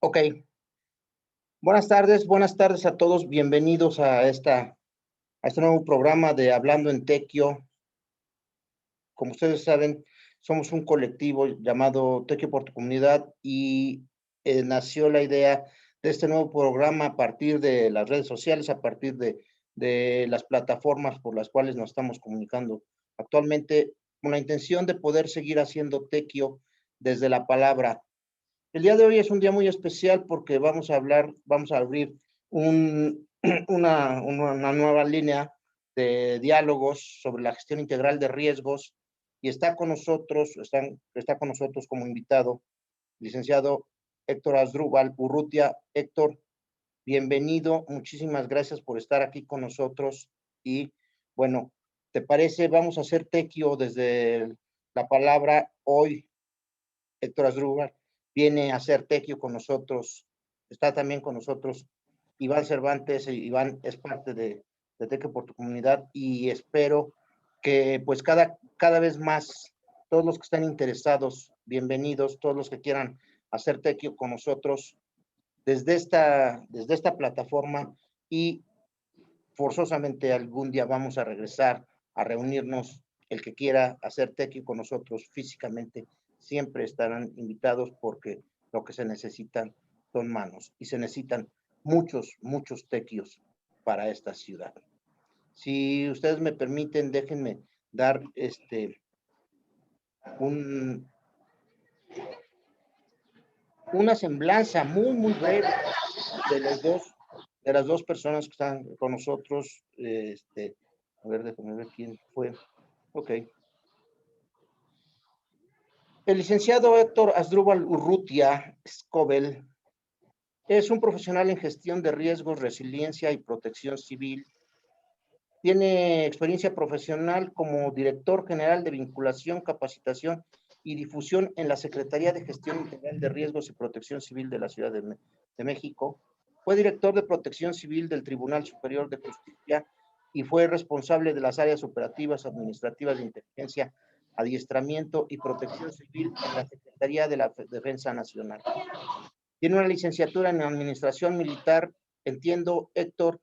Ok, buenas tardes a todos, bienvenidos a este nuevo programa de Hablando en Tequio. Como ustedes saben, somos un colectivo llamado Tequio por tu Comunidad y nació la idea de este nuevo programa a partir de las redes sociales, a partir de las plataformas por las cuales nos estamos comunicando actualmente, con la intención de poder seguir haciendo Tequio desde la palabra. El día de hoy es un día muy especial porque vamos a abrir una nueva línea de diálogos sobre la gestión integral de riesgos y está con nosotros como invitado licenciado Héctor Asdrúbal Urrutia. Héctor, bienvenido, muchísimas gracias por estar aquí con nosotros y bueno, ¿te parece? Vamos a hacer tequio desde la palabra hoy. Héctor Asdrúbal viene a hacer tequio con nosotros, está también con nosotros Iván Cervantes. Iván es parte de Tequio por tu Comunidad y espero que pues cada vez más todos los que estén interesados, bienvenidos, todos los que quieran hacer tequio con nosotros desde esta plataforma y forzosamente algún día vamos a regresar a reunirnos. El que quiera hacer tequio con nosotros físicamente siempre estarán invitados porque lo que se necesitan son manos y se necesitan muchos tequios para esta ciudad. Si ustedes me permiten, déjenme dar una semblanza muy breve de las dos personas que están con nosotros. A ver, déjame ver quién fue. Ok. El licenciado Héctor Asdrúbal Urrutia Scobel es un profesional en gestión de riesgos, resiliencia y protección civil. Tiene experiencia profesional como director general de vinculación, capacitación y difusión en la Secretaría de Gestión Integral de Riesgos y Protección Civil de la Ciudad de México. Fue director de Protección Civil del Tribunal Superior de Justicia y fue responsable de las áreas operativas, administrativas de inteligencia, adiestramiento y protección civil en la Secretaría de la Defensa Nacional. Tiene una licenciatura en Administración Militar. Entiendo, Héctor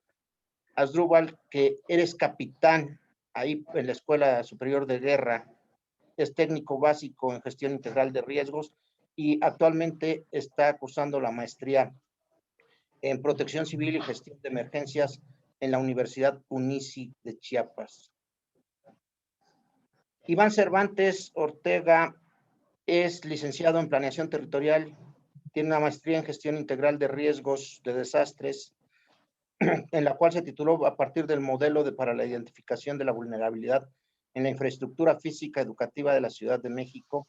Asdrúbal, que eres capitán ahí en la Escuela Superior de Guerra, es técnico básico en gestión integral de riesgos y actualmente está cursando la maestría en protección civil y gestión de emergencias en la Universidad UNICI de Chiapas. Iván Cervantes Ortega es licenciado en planeación territorial, tiene una maestría en gestión integral de riesgos de desastres, en la cual se tituló a partir del modelo para la identificación de la vulnerabilidad en la infraestructura física educativa de la Ciudad de México,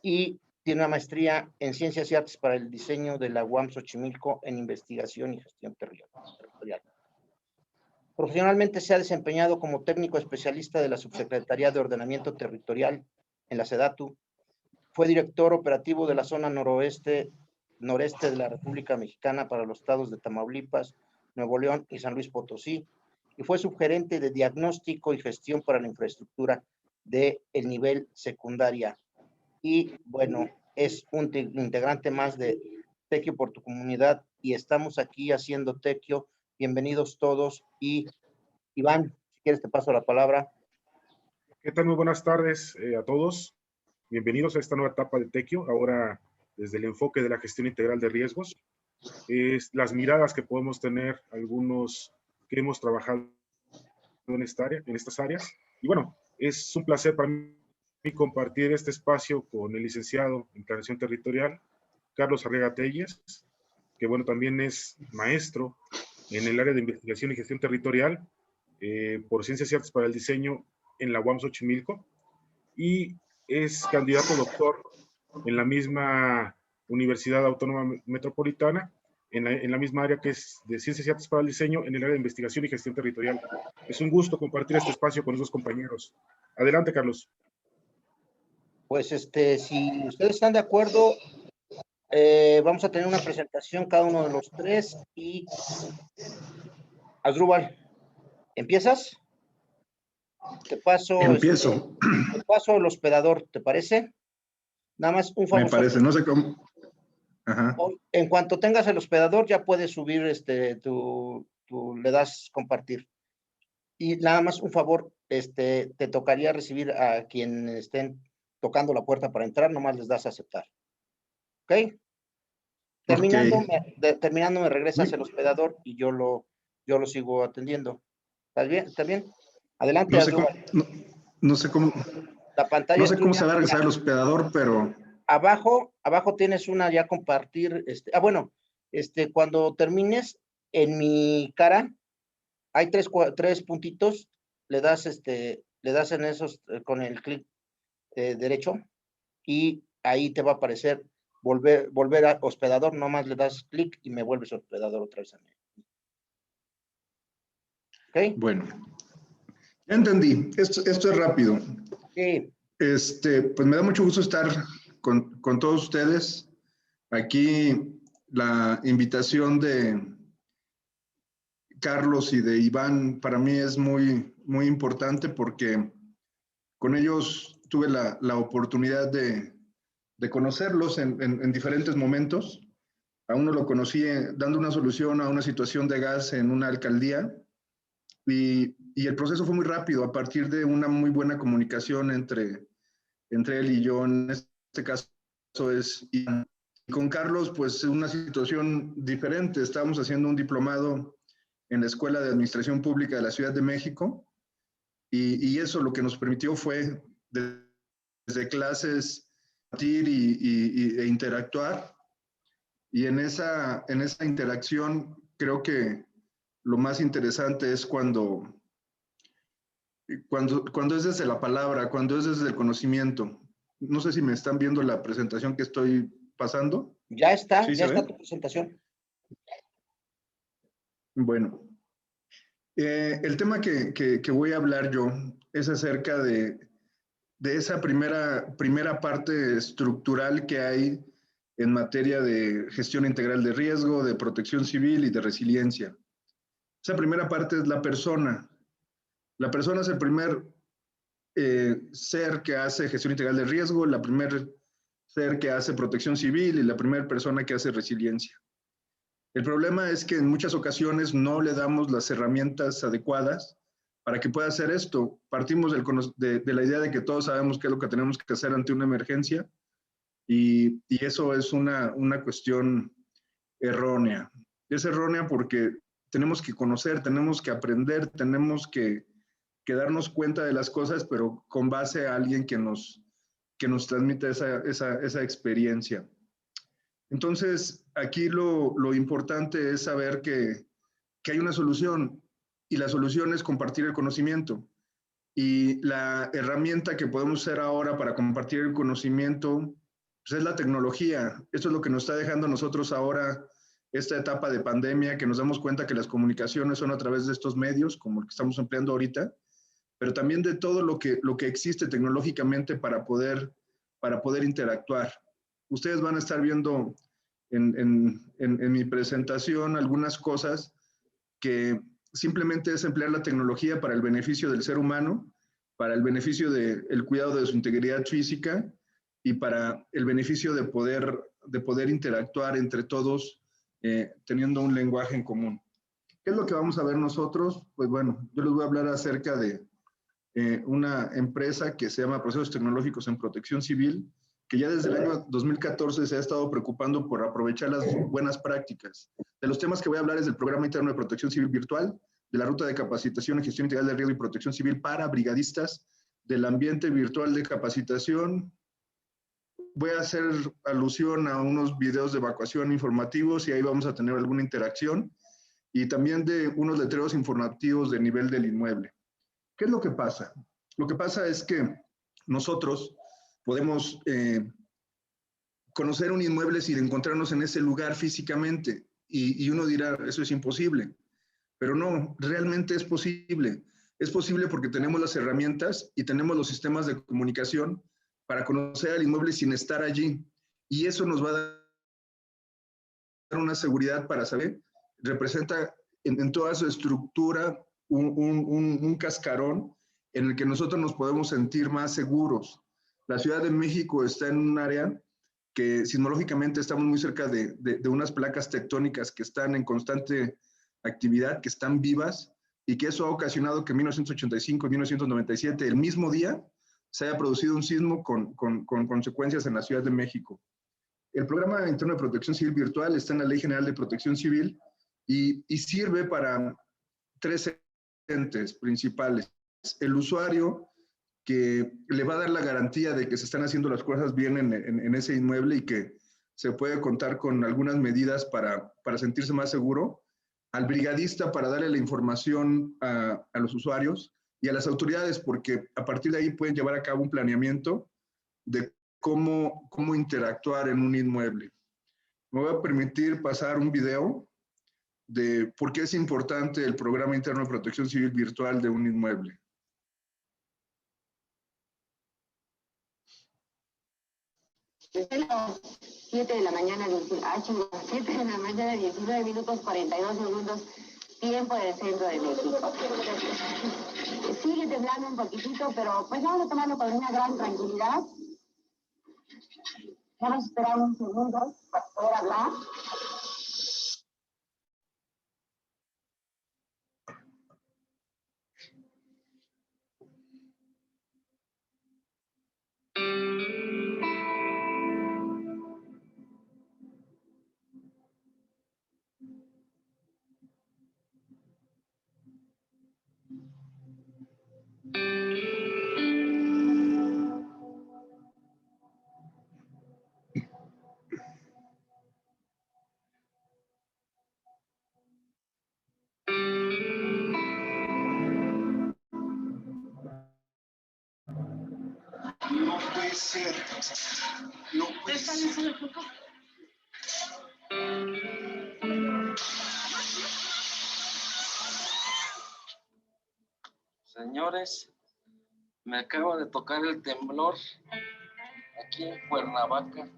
y tiene una maestría en Ciencias y Artes para el diseño de la UAM Xochimilco en investigación y gestión territorial. Profesionalmente se ha desempeñado como técnico especialista de la Subsecretaría de Ordenamiento Territorial en la SEDATU. Fue director operativo de la zona noreste de la República Mexicana para los estados de Tamaulipas, Nuevo León y San Luis Potosí, y fue subgerente de diagnóstico y gestión para la infraestructura del nivel secundaria. Y bueno, es un integrante más de Tequio por tu Comunidad y estamos aquí haciendo Tequio. Bienvenidos todos. Y Iván, si quieres te paso la palabra. ¿Qué tal? Muy buenas tardes a todos. Bienvenidos a esta nueva etapa de Tequio, ahora desde el enfoque de la gestión integral de riesgos. Las miradas que podemos tener algunos que hemos trabajado en estas áreas. Y bueno, es un placer para mí compartir este espacio con el licenciado en Planeación Territorial, Carlos Arriaga Telles, que bueno, también es maestro en el área de investigación y gestión territorial por Ciencias y Artes para el Diseño en la UAM Xochimilco, y es candidato doctor en la misma Universidad Autónoma Metropolitana, en la misma área que es de Ciencias y Artes para el Diseño, en el área de investigación y gestión territorial. Es un gusto compartir este espacio con esos compañeros. Adelante, Carlos. Pues si ustedes están de acuerdo, vamos a tener una presentación cada uno de los tres y Asdrúbal, ¿empiezas? Te paso el hospedador, ¿te parece? Nada más un favor. Me parece, no sé cómo. Ajá. En cuanto tengas el hospedador, ya puedes subir, le das compartir. Y nada más un favor, te tocaría recibir a quien estén tocando la puerta para entrar, nomás les das a aceptar. ¿Ok? Terminando, terminando me regresas el hospedador y yo lo sigo atendiendo. ¿Estás bien? ¿Está bien? Adelante, No sé cómo, la pantalla no sé cómo tuya. se va a regresar el hospedador, pero... Abajo tienes una ya compartir. Bueno, cuando termines, en mi cara hay tres puntitos, le das en esos con el clic derecho y ahí te va a aparecer volver a hospedador, nomás le das clic y me vuelves hospedador otra vez a mí. ¿Ok? Bueno, ya entendí. Esto es rápido. Sí. Pues me da mucho gusto estar con todos ustedes. Aquí la invitación de Carlos y de Iván para mí es muy, muy importante porque con ellos tuve la oportunidad de conocerlos en diferentes momentos. A uno lo conocí dando una solución a una situación de gas en una alcaldía y el proceso fue muy rápido a partir de una muy buena comunicación entre él y yo. En este caso es Iván. Y con Carlos, pues una situación diferente. Estábamos haciendo un diplomado en la Escuela de Administración Pública de la Ciudad de México y eso lo que nos permitió fue desde clases compartir e interactuar. Y en esa interacción creo que lo más interesante es cuando es desde la palabra, cuando es desde el conocimiento. No sé si me están viendo la presentación que estoy pasando. Ya está, ¿Sí ya se está ve? tu presentación. Bueno, el tema que voy a hablar yo es acerca de esa primera parte estructural que hay en materia de gestión integral de riesgo, de protección civil y de resiliencia. Esa primera parte es la persona. La persona es el primer ser que hace gestión integral de riesgo, la primer ser que hace protección civil y la primera persona que hace resiliencia. El problema es que en muchas ocasiones no le damos las herramientas adecuadas para que pueda hacer esto. Partimos de la idea de que todos sabemos qué es lo que tenemos que hacer ante una emergencia y eso es una cuestión errónea. Es errónea porque tenemos que conocer, tenemos que aprender, tenemos que darnos cuenta de las cosas, pero con base a alguien que nos transmita esa experiencia. Entonces, aquí lo importante es saber que hay una solución y la solución es compartir el conocimiento. Y la herramienta que podemos usar ahora para compartir el conocimiento pues es la tecnología. Esto es lo que nos está dejando a nosotros ahora esta etapa de pandemia, que nos damos cuenta que las comunicaciones son a través de estos medios, como el que estamos empleando ahorita, pero también de todo lo que existe tecnológicamente para poder interactuar. Ustedes van a estar viendo en mi presentación algunas cosas que simplemente es emplear la tecnología para el beneficio del ser humano, para el beneficio del cuidado de su integridad física y para el beneficio de poder interactuar entre todos teniendo un lenguaje en común. ¿Qué es lo que vamos a ver nosotros? Pues bueno, yo les voy a hablar acerca de una empresa que se llama Procesos Tecnológicos en Protección Civil, que ya desde el año 2014 se ha estado preocupando por aprovechar las buenas prácticas. De los temas que voy a hablar es del Programa Interno de Protección Civil Virtual, de la Ruta de Capacitación y Gestión Integral de Riesgo y Protección Civil para brigadistas, del ambiente virtual de capacitación. Voy a hacer alusión a unos videos de evacuación informativos y ahí vamos a tener alguna interacción, y también de unos letreros informativos de nivel del inmueble. ¿Qué es lo que pasa? Lo que pasa es que nosotros podemos conocer un inmueble sin encontrarnos en ese lugar físicamente y uno dirá, eso es imposible, pero no, realmente es posible. Es posible porque tenemos las herramientas y tenemos los sistemas de comunicación para conocer el inmueble sin estar allí, y eso nos va a dar una seguridad para saber, representa en toda su estructura un cascarón en el que nosotros nos podemos sentir más seguros. La Ciudad de México está en un área que sismológicamente estamos muy cerca de unas placas tectónicas que están en constante actividad, que están vivas, y que eso ha ocasionado que en 1985 y 1997, el mismo día, se haya producido un sismo con consecuencias en la Ciudad de México. El Programa Interno de Protección Civil Virtual está en la Ley General de Protección Civil y sirve para tres entes principales. El usuario, que le va a dar la garantía de que se están haciendo las cosas bien en ese inmueble y que se puede contar con algunas medidas para sentirse más seguro. Al brigadista, para darle la información a los usuarios, y a las autoridades, porque a partir de ahí pueden llevar a cabo un planeamiento de cómo interactuar en un inmueble. Me voy a permitir pasar un video de por qué es importante el Programa Interno de Protección Civil Virtual de un inmueble. Desde las 7 de la mañana, 7 de la mañana, 19 minutos 42 segundos, tiempo del centro de México. Sigue temblando un poquitito, pero pues vamos a tomarlo con una gran tranquilidad. Vamos a esperar un segundo para poder hablar. No puede ser. No puede ser. Señores, me acaba de tocar el temblor. Aquí en Cuernavaca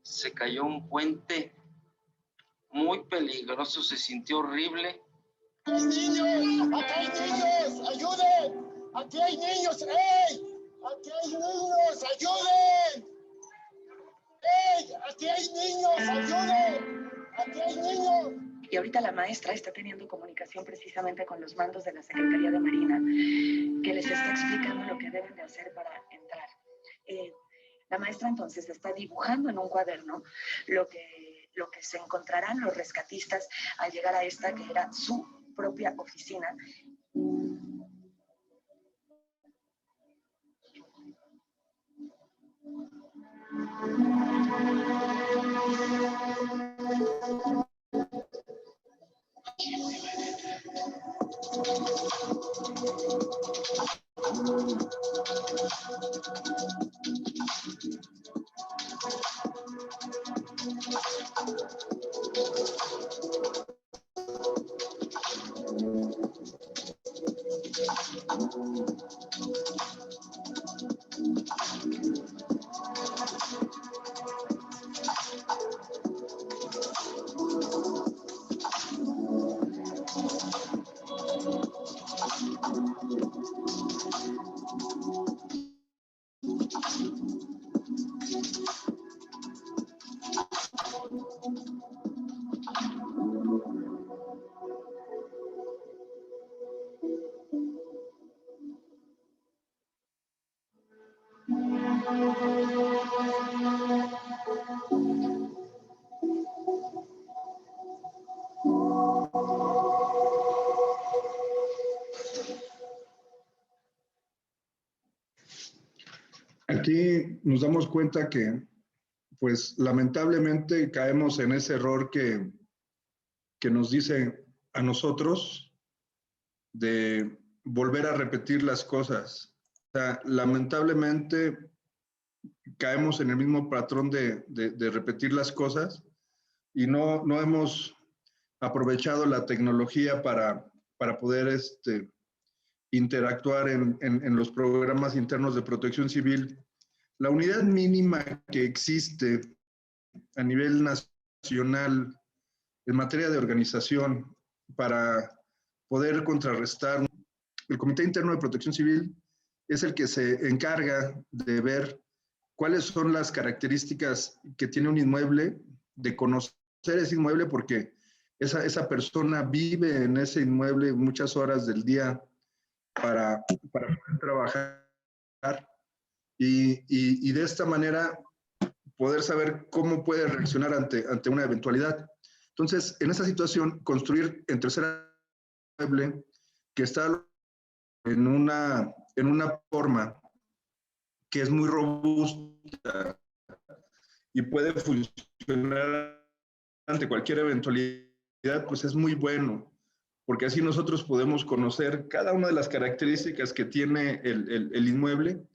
se cayó un puente muy peligroso, se sintió horrible. ¡Hay niños! ¡Acá hay niños! ¡Ayuden! ¡Aquí hay niños! ¡Ey! ¡Aquí hay niños! ¡Ayuden! ¡Ey! ¡Aquí hay niños! ¡Ayuden! ¡Aquí hay niños! Y ahorita la maestra está teniendo comunicación precisamente con los mandos de la Secretaría de Marina, que les está explicando lo que deben de hacer para entrar. La maestra entonces está dibujando en un cuaderno lo que se encontrarán los rescatistas al llegar a esta que era su propia oficina. Aquí nos damos cuenta que, pues, lamentablemente caemos en ese error que nos dice a nosotros de volver a repetir las cosas. O sea, lamentablemente caemos en el mismo patrón de repetir las cosas y no hemos aprovechado la tecnología para poder interactuar en los programas internos de protección civil. La unidad mínima que existe a nivel nacional en materia de organización para poder contrarrestar el Comité Interno de Protección Civil es el que se encarga de ver cuáles son las características que tiene un inmueble, de conocer ese inmueble, porque esa persona vive en ese inmueble muchas horas del día para poder trabajar y de esta manera poder saber cómo puede reaccionar ante una eventualidad. Entonces, en esa situación, construir en tercera inmueble que está en una forma que es muy robusta y puede funcionar ante cualquier eventualidad, pues es muy bueno, porque así nosotros podemos conocer cada una de las características que tiene el inmueble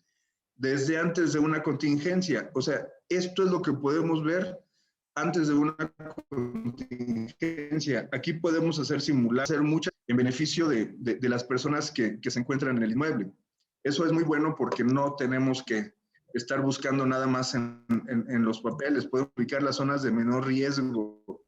desde antes de una contingencia. O sea, esto es lo que podemos ver antes de una contingencia. Aquí podemos hacer simular, hacer muchas en beneficio de las personas que se encuentran en el inmueble. Eso es muy bueno porque no tenemos que estar buscando nada más en los papeles. Podemos ubicar las zonas de menor riesgo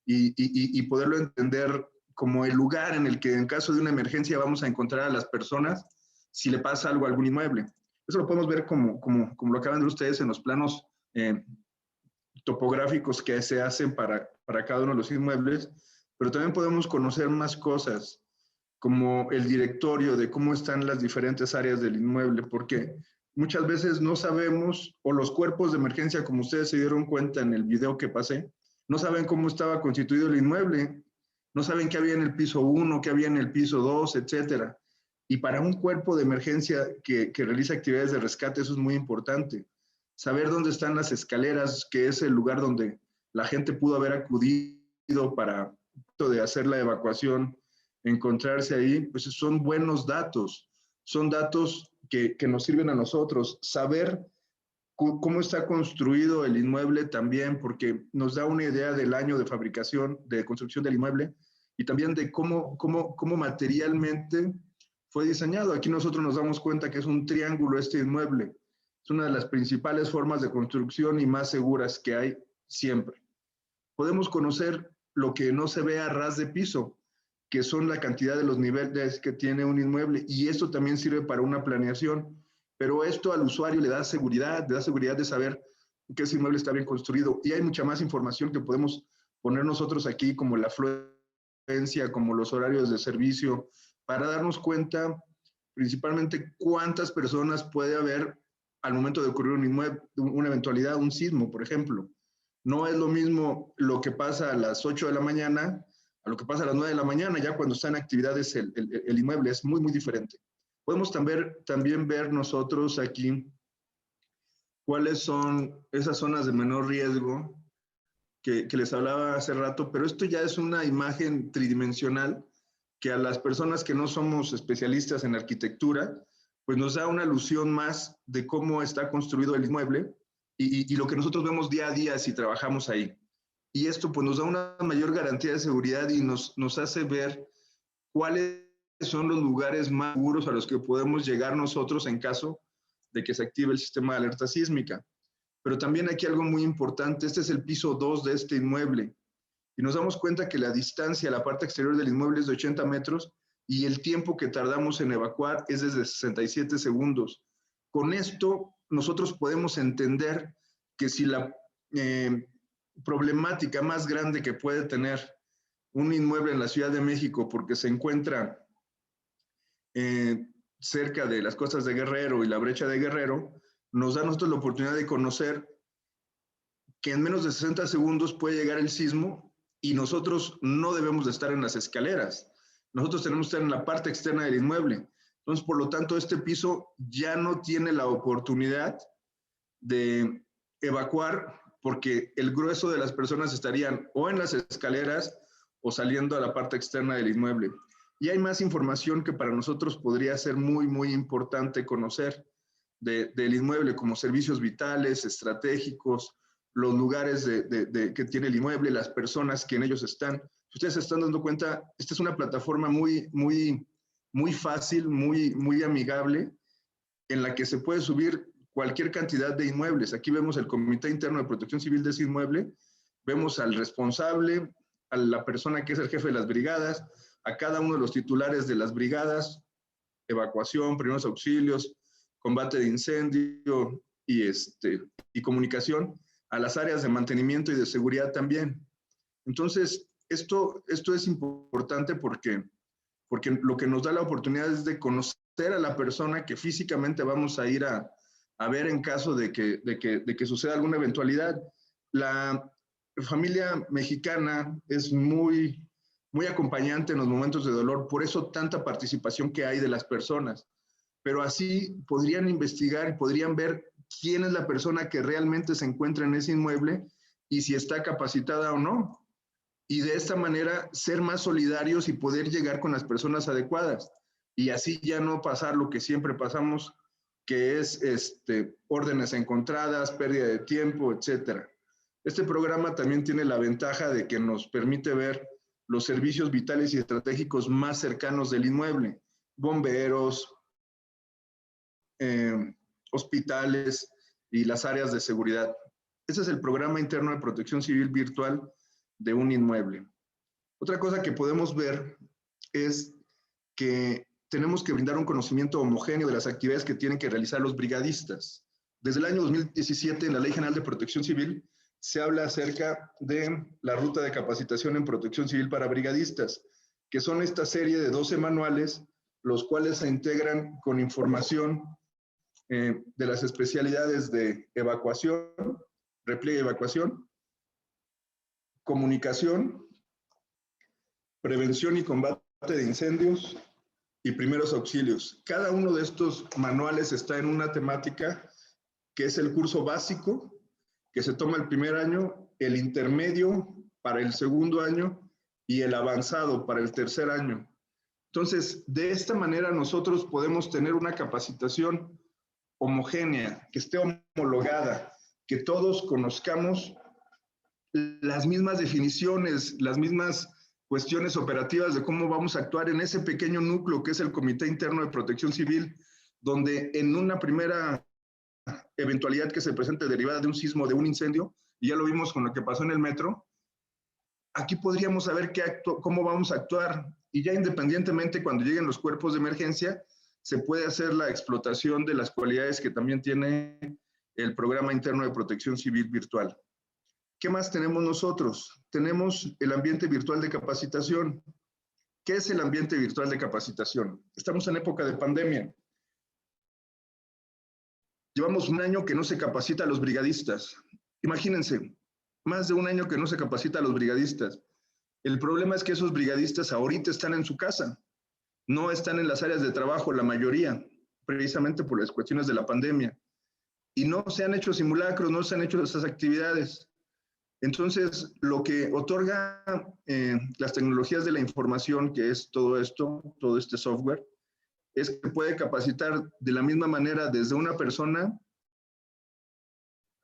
y poderlo entender como el lugar en el que en caso de una emergencia vamos a encontrar a las personas si le pasa algo a algún inmueble. Eso lo podemos ver como lo acaban de ver ustedes en los planos topográficos que se hacen para cada uno de los inmuebles, pero también podemos conocer más cosas, como el directorio de cómo están las diferentes áreas del inmueble, porque muchas veces no sabemos, o los cuerpos de emergencia, como ustedes se dieron cuenta en el video que pasé, no saben cómo estaba constituido el inmueble, no saben qué había en el piso 1, qué había en el piso 2, etcétera. Y para un cuerpo de emergencia que realiza actividades de rescate, eso es muy importante. Saber dónde están las escaleras, que es el lugar donde la gente pudo haber acudido para hacer la evacuación, encontrarse ahí, pues son buenos datos. Son datos que nos sirven a nosotros. Saber cómo está construido el inmueble también, porque nos da una idea del año de fabricación, de construcción del inmueble, y también de cómo materialmente fue diseñado. Aquí nosotros nos damos cuenta que es un triángulo este inmueble. Es una de las principales formas de construcción y más seguras que hay siempre. Podemos conocer lo que no se ve a ras de piso, que son la cantidad de los niveles que tiene un inmueble, y esto también sirve para una planeación, pero esto al usuario le da seguridad de saber que ese inmueble está bien construido, y hay mucha más información que podemos poner nosotros aquí, como la afluencia, como los horarios de servicio, para darnos cuenta principalmente cuántas personas puede haber al momento de ocurrir un inmueble, una eventualidad, un sismo, por ejemplo. No es lo mismo lo que pasa a las 8 de la mañana a lo que pasa a las 9 de la mañana, ya cuando está en actividades el inmueble, es muy, muy diferente. Podemos también ver nosotros aquí cuáles son esas zonas de menor riesgo que les hablaba hace rato, pero esto ya es una imagen tridimensional que a las personas que no somos especialistas en arquitectura, pues nos da una alusión más de cómo está construido el inmueble y lo que nosotros vemos día a día si trabajamos ahí. Y esto pues nos da una mayor garantía de seguridad y nos hace ver cuáles son los lugares más seguros a los que podemos llegar nosotros en caso de que se active el sistema de alerta sísmica. Pero también aquí algo muy importante, este es el piso 2 de este inmueble y nos damos cuenta que la distancia a la parte exterior del inmueble es de 80 metros y el tiempo que tardamos en evacuar es desde 67 segundos. Con esto nosotros podemos entender que si la problemática más grande que puede tener un inmueble en la Ciudad de México porque se encuentra cerca de las costas de Guerrero y la brecha de Guerrero, nos da a nosotros la oportunidad de conocer que en menos de 60 segundos puede llegar el sismo y nosotros no debemos de estar en las escaleras. Nosotros tenemos que estar en la parte externa del inmueble. Entonces, por lo tanto, este piso ya no tiene la oportunidad de evacuar porque el grueso de las personas estarían o en las escaleras o saliendo a la parte externa del inmueble. Y hay más información que para nosotros podría ser muy, muy importante conocer del inmueble, como servicios vitales, estratégicos, los lugares que tiene el inmueble, las personas que en ellos están. Ustedes se están dando cuenta, esta es una plataforma muy, muy, muy fácil, muy, muy amigable, en la que se puede subir cualquier cantidad de inmuebles. Aquí vemos el Comité Interno de Protección Civil de ese inmueble, vemos al responsable, a la persona que es el jefe de las brigadas, a cada uno de los titulares de las brigadas, evacuación, primeros auxilios, combate de incendio, y comunicación a las áreas de mantenimiento y de seguridad también. Entonces, esto es importante porque lo que nos da la oportunidad es de conocer a la persona que físicamente vamos a ir a ver en caso de que suceda alguna eventualidad. La familia mexicana es muy acompañante en los momentos de dolor, por eso tanta participación que hay de las personas. Pero así podrían investigar y podrían ver quién es la persona que realmente se encuentra en ese inmueble y si está capacitada o no. Y de esta manera ser más solidarios y poder llegar con las personas adecuadas. Y así ya no pasar lo que siempre pasamos, que es órdenes encontradas, pérdida de tiempo, etc. Este programa también tiene la ventaja de que nos permite ver los servicios vitales y estratégicos más cercanos del inmueble, bomberos, hospitales y las áreas de seguridad. Ese es el programa interno de protección civil virtual de un inmueble. Otra cosa que podemos ver es que tenemos que brindar un conocimiento homogéneo de las actividades que tienen que realizar los brigadistas. Desde el año 2017, en la Ley General de Protección Civil, se habla acerca de la ruta de capacitación en protección civil para brigadistas, que son esta serie de 12 manuales, los cuales se integran con información de las especialidades de evacuación, repliegue y evacuación, comunicación, prevención y combate de incendios y primeros auxilios. Cada uno de estos manuales está en una temática que es el curso básico, que se toma el primer año, el intermedio para el segundo año y el avanzado para el tercer año. Entonces, de esta manera nosotros podemos tener una capacitación homogénea, que esté homologada, que todos conozcamos las mismas definiciones, las mismas cuestiones operativas de cómo vamos a actuar en ese pequeño núcleo que es el Comité Interno de Protección Civil, donde en una primera eventualidad que se presente derivada de un sismo, de un incendio, y ya lo vimos con lo que pasó en el metro, aquí podríamos saber cómo vamos a actuar, y ya independientemente cuando lleguen los cuerpos de emergencia, se puede hacer la explotación de las cualidades que también tiene el Programa Interno de Protección Civil Virtual. ¿Qué más tenemos nosotros? Tenemos el ambiente virtual de capacitación. ¿Qué es el ambiente virtual de capacitación? Estamos en época de pandemia. Llevamos un año que no se capacita a los brigadistas. Imagínense, más de un año que no se capacita a los brigadistas. El problema es que esos brigadistas ahorita están en su casa. No están en las áreas de trabajo, la mayoría, precisamente por las cuestiones de la pandemia. Y no se han hecho simulacros, no se han hecho esas actividades. Entonces, lo que otorga las tecnologías de la información, que es todo esto, todo este software, es que puede capacitar de la misma manera desde una persona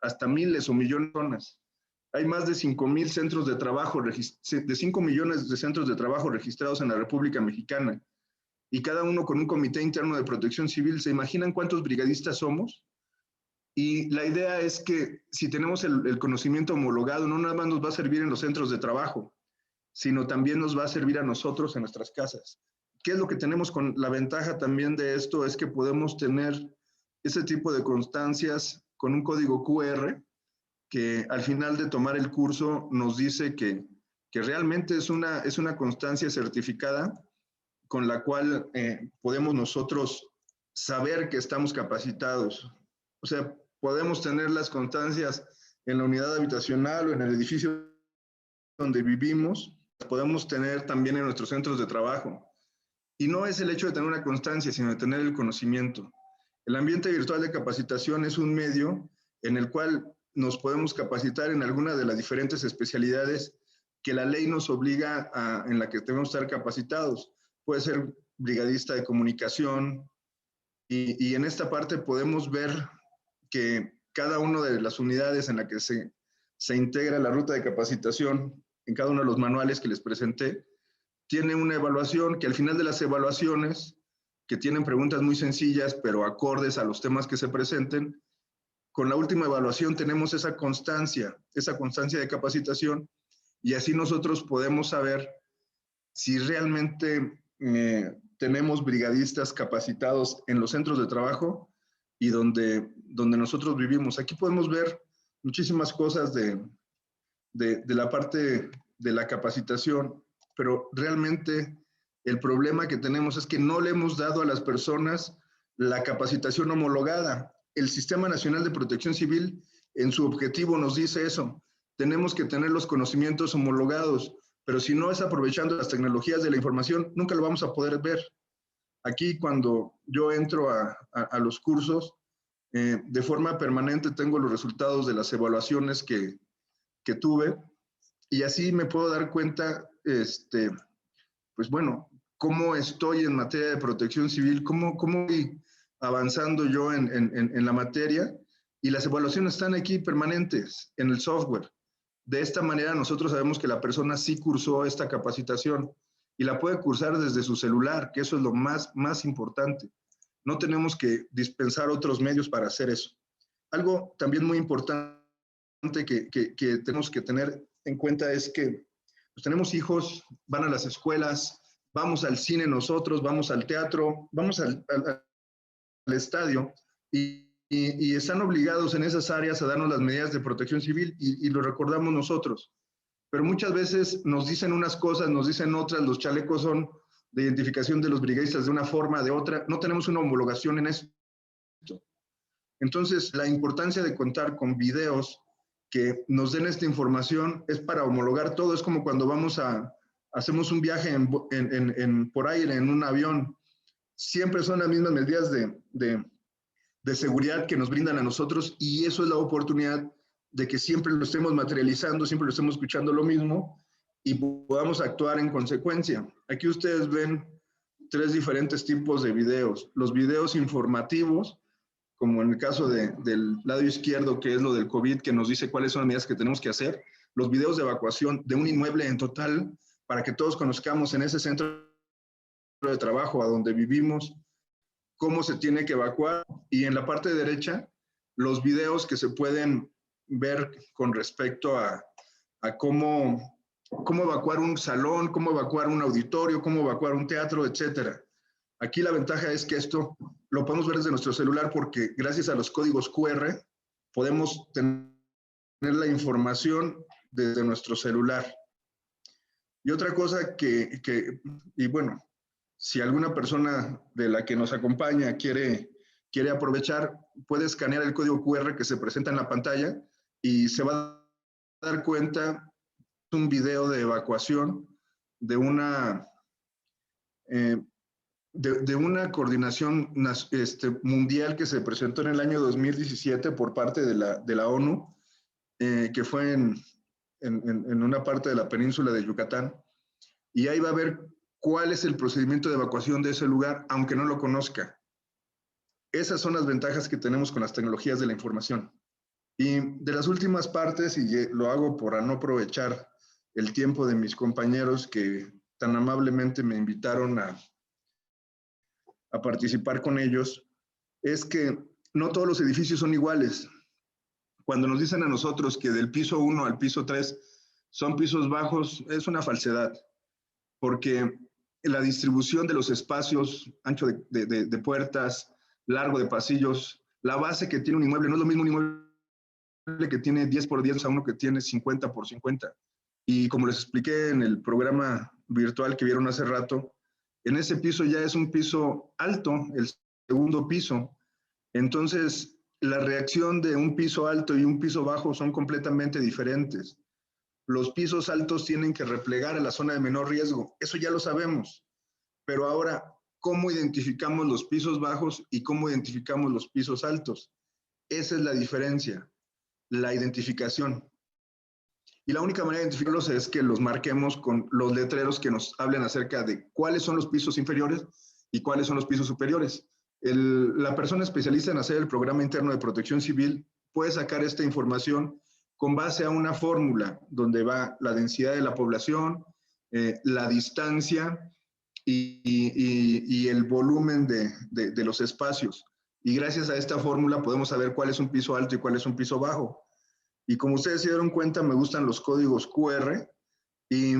hasta miles o millones de personas. Hay más de 5,000 centros de trabajo, de 5 millones de centros de trabajo registrados en la República Mexicana, y cada uno con un comité interno de protección civil. ¿Se imaginan cuántos brigadistas somos? Y la idea es que si tenemos el conocimiento homologado, no nada más nos va a servir en los centros de trabajo, sino también nos va a servir a nosotros en nuestras casas. ¿Qué es lo que tenemos con la ventaja también de esto? Es que podemos tener ese tipo de constancias con un código QR que al final de tomar el curso nos dice que realmente es una constancia certificada con la cual podemos nosotros saber que estamos capacitados. O sea, podemos tener las constancias en la unidad habitacional o en el edificio donde vivimos, las podemos tener también en nuestros centros de trabajo. Y no es el hecho de tener una constancia, sino de tener el conocimiento. El ambiente virtual de capacitación es un medio en el cual nos podemos capacitar en alguna de las diferentes especialidades que la ley nos obliga en la que tenemos que estar capacitados. Puede ser brigadista de comunicación, y en esta parte podemos ver que cada una de las unidades en la que se integra la ruta de capacitación, en cada uno de los manuales que les presenté, tiene una evaluación que al final de las evaluaciones, que tienen preguntas muy sencillas, pero acordes a los temas que se presenten, con la última evaluación tenemos esa constancia de capacitación, y así nosotros podemos saber si realmente tenemos brigadistas capacitados en los centros de trabajo y donde nosotros vivimos. Aquí podemos ver muchísimas cosas de la parte de la capacitación, pero realmente el problema que tenemos es que no le hemos dado a las personas la capacitación homologada. El Sistema Nacional de Protección Civil en su objetivo nos dice eso. Tenemos que tener los conocimientos homologados, pero si no es aprovechando las tecnologías de la información, nunca lo vamos a poder ver. Aquí cuando yo entro a los cursos, de forma permanente tengo los resultados de las evaluaciones que tuve y así me puedo dar cuenta, pues bueno, cómo estoy en materia de protección civil, cómo voy avanzando yo en la materia, y las evaluaciones están aquí permanentes en el software. De esta manera nosotros sabemos que la persona sí cursó esta capacitación y la puede cursar desde su celular, que eso es lo más importante. No tenemos que dispensar otros medios para hacer eso. Algo también muy importante que tenemos que tener en cuenta es que pues, tenemos hijos, van a las escuelas, vamos al cine nosotros, vamos al teatro, vamos al estadio y están obligados en esas áreas a darnos las medidas de protección civil y lo recordamos nosotros. Pero muchas veces nos dicen unas cosas, nos dicen otras, los chalecos son de identificación de los brigadistas de una forma, de otra, no tenemos una homologación en esto. Entonces, la importancia de contar con videos que nos den esta información es para homologar todo. Es como cuando hacemos un viaje por aire en un avión. Siempre son las mismas medidas de seguridad que nos brindan a nosotros y eso es la oportunidad de que siempre lo estemos materializando, siempre lo estemos escuchando lo mismo y podamos actuar en consecuencia. Aquí ustedes ven 3 diferentes tipos de videos. Los videos informativos, como en el caso del lado izquierdo, que es lo del COVID, que nos dice cuáles son las medidas que tenemos que hacer. Los videos de evacuación de un inmueble en total, para que todos conozcamos en ese centro de trabajo a donde vivimos, cómo se tiene que evacuar. Y en la parte derecha, los videos que se pueden ver con respecto a cómo evacuar un salón, cómo evacuar un auditorio, cómo evacuar un teatro, etcétera. Aquí la ventaja es que esto lo podemos ver desde nuestro celular porque gracias a los códigos QR podemos tener la información desde nuestro celular. Y otra cosa y bueno, si alguna persona de la que nos acompaña quiere aprovechar, puede escanear el código QR que se presenta en la pantalla y se va a dar cuenta un video de evacuación de una coordinación mundial que se presentó en el año 2017 por parte de la ONU, que fue en una parte de la península de Yucatán. Y ahí va a ver cuál es el procedimiento de evacuación de ese lugar, aunque no lo conozca. Esas son las ventajas que tenemos con las tecnologías de la información. Y de las últimas partes, y lo hago por no aprovechar el tiempo de mis compañeros que tan amablemente me invitaron a participar con ellos, es que no todos los edificios son iguales. Cuando nos dicen a nosotros que del piso 1 al piso 3 son pisos bajos, es una falsedad, porque la distribución de los espacios, ancho de puertas, largo de pasillos, la base que tiene un inmueble no es lo mismo un inmueble que tiene 10 por 10 a uno que tiene 50 por 50. Y como les expliqué en el programa virtual que vieron hace rato, en ese piso ya es un piso alto, el segundo piso. Entonces, la reacción de un piso alto y un piso bajo son completamente diferentes. Los pisos altos tienen que replegar a la zona de menor riesgo. Eso ya lo sabemos. Pero ahora, ¿cómo identificamos los pisos bajos y cómo identificamos los pisos altos? Esa es la diferencia, la identificación. Y la única manera de identificarlos es que los marquemos con los letreros que nos hablen acerca de cuáles son los pisos inferiores y cuáles son los pisos superiores. La persona especialista en hacer el programa interno de protección civil puede sacar esta información con base a una fórmula donde va la densidad de la población, la distancia y el volumen de los espacios. Y gracias a esta fórmula podemos saber cuál es un piso alto y cuál es un piso bajo. Y como ustedes se dieron cuenta, me gustan los códigos QR y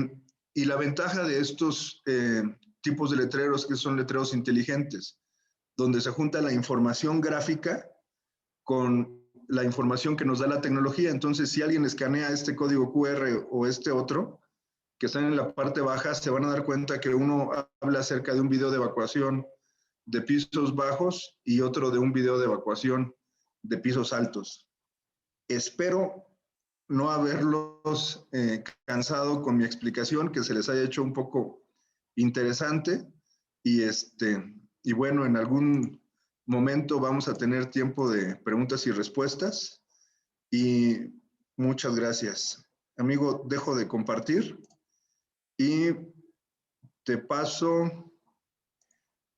la ventaja de estos tipos de letreros que son letreros inteligentes. donde se junta la información gráfica con la información que nos da la tecnología. Entonces, si alguien escanea este código QR o este otro, que están en la parte baja, se van a dar cuenta que uno habla acerca de un video de evacuación de pisos bajos y otro de un video de evacuación de pisos altos. Espero no haberlos cansado con mi explicación, que se les haya hecho un poco interesante y bueno, en algún momento vamos a tener tiempo de preguntas y respuestas y muchas gracias. Amigo, dejo de compartir y te paso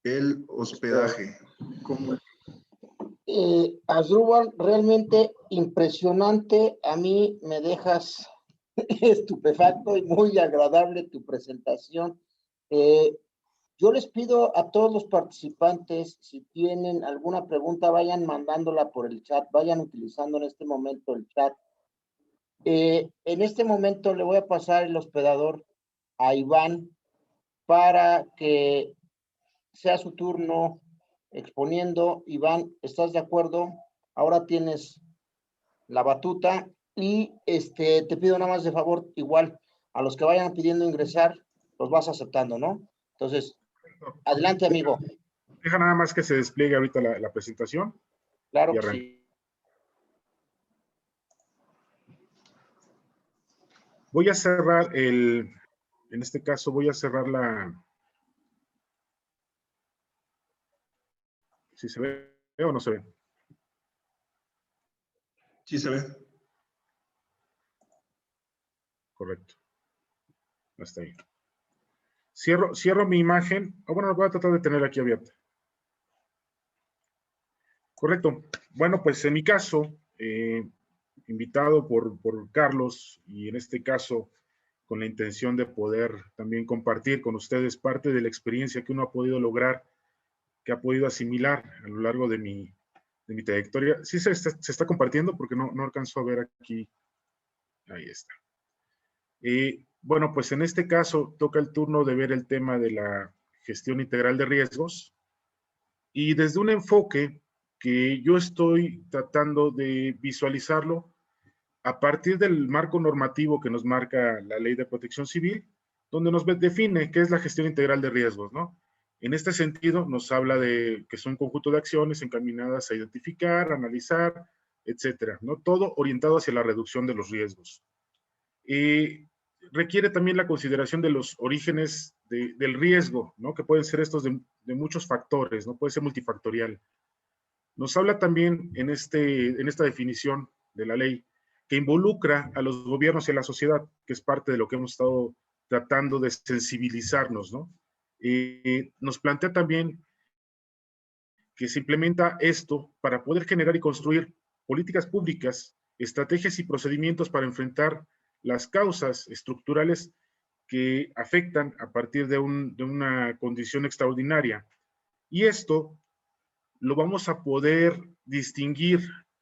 el hospedaje. ¿Cómo? Asdrúbal, realmente impresionante. A mí me dejas estupefacto y muy agradable tu presentación. Yo les pido a todos los participantes, si tienen alguna pregunta, vayan mandándola por el chat, vayan utilizando en este momento el chat. En este momento le voy a pasar el hospedador a Iván para que sea su turno exponiendo. Iván, ¿estás de acuerdo? Ahora tienes la batuta y te pido nada más de favor, igual, a los que vayan pidiendo ingresar, los vas aceptando, ¿no? Entonces, adelante, amigo. Deja nada más que se despliegue ahorita la presentación. Claro que sí. Voy a cerrar en este caso voy a cerrar ¿si se ve o no se ve? Sí se ve. Correcto. Hasta ahí. Cierro mi imagen. Bueno, lo voy a tratar de tener aquí abierta. Correcto. Bueno, pues en mi caso, invitado por Carlos, y en este caso con la intención de poder también compartir con ustedes parte de la experiencia que uno ha podido lograr, que ha podido asimilar a lo largo de mi trayectoria. Sí se está compartiendo porque no alcanzo a ver aquí. Ahí está. Bueno, pues en este caso toca el turno de ver el tema de la gestión integral de riesgos y desde un enfoque que yo estoy tratando de visualizarlo a partir del marco normativo que nos marca la Ley de Protección Civil, donde nos define qué es la gestión integral de riesgos, ¿no? En este sentido, nos habla de que son un conjunto de acciones encaminadas a identificar, analizar, etcétera, ¿no? Todo orientado hacia la reducción de los riesgos. Requiere también la consideración de los orígenes del riesgo, ¿no? Que pueden ser estos de muchos factores, ¿no? Puede ser multifactorial. Nos habla también en esta definición de la ley que involucra a los gobiernos y a la sociedad, que es parte de lo que hemos estado tratando de sensibilizarnos, ¿no? Nos plantea también que se implementa esto para poder generar y construir políticas públicas, estrategias y procedimientos para enfrentar las causas estructurales que afectan a partir de una condición extraordinaria. Y esto lo vamos a poder distinguir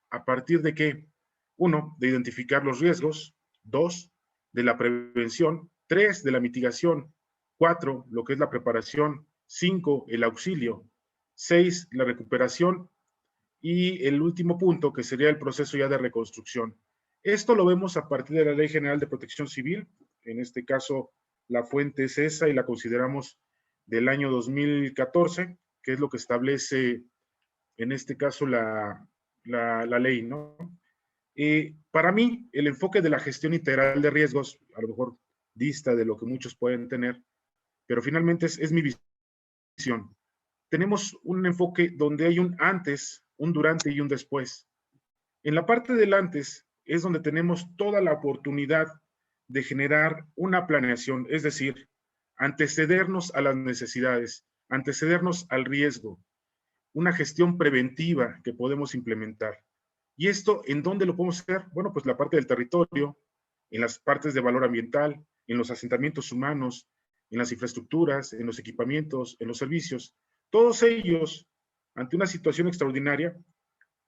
a partir de ¿qué? 1, de identificar los riesgos. 2, de la prevención. 3, de la mitigación. 4, lo que es la preparación. 5, el auxilio. 6, la recuperación. Y el último punto, que sería el proceso ya de reconstrucción. Esto lo vemos a partir de la Ley General de Protección Civil. En este caso, la fuente es esa y la consideramos del año 2014, que es lo que establece, en este caso, la ley, ¿no? Para mí, el enfoque de la gestión integral de riesgos, a lo mejor dista de lo que muchos pueden tener, pero finalmente es mi visión. Tenemos un enfoque donde hay un antes, un durante y un después. En la parte del antes es donde tenemos toda la oportunidad de generar una planeación, es decir, antecedernos a las necesidades, antecedernos al riesgo, una gestión preventiva que podemos implementar. ¿Y esto en dónde lo podemos hacer? Bueno, pues la parte del territorio, en las partes de valor ambiental, en los asentamientos humanos, en las infraestructuras, en los equipamientos, en los servicios. Todos ellos, ante una situación extraordinaria,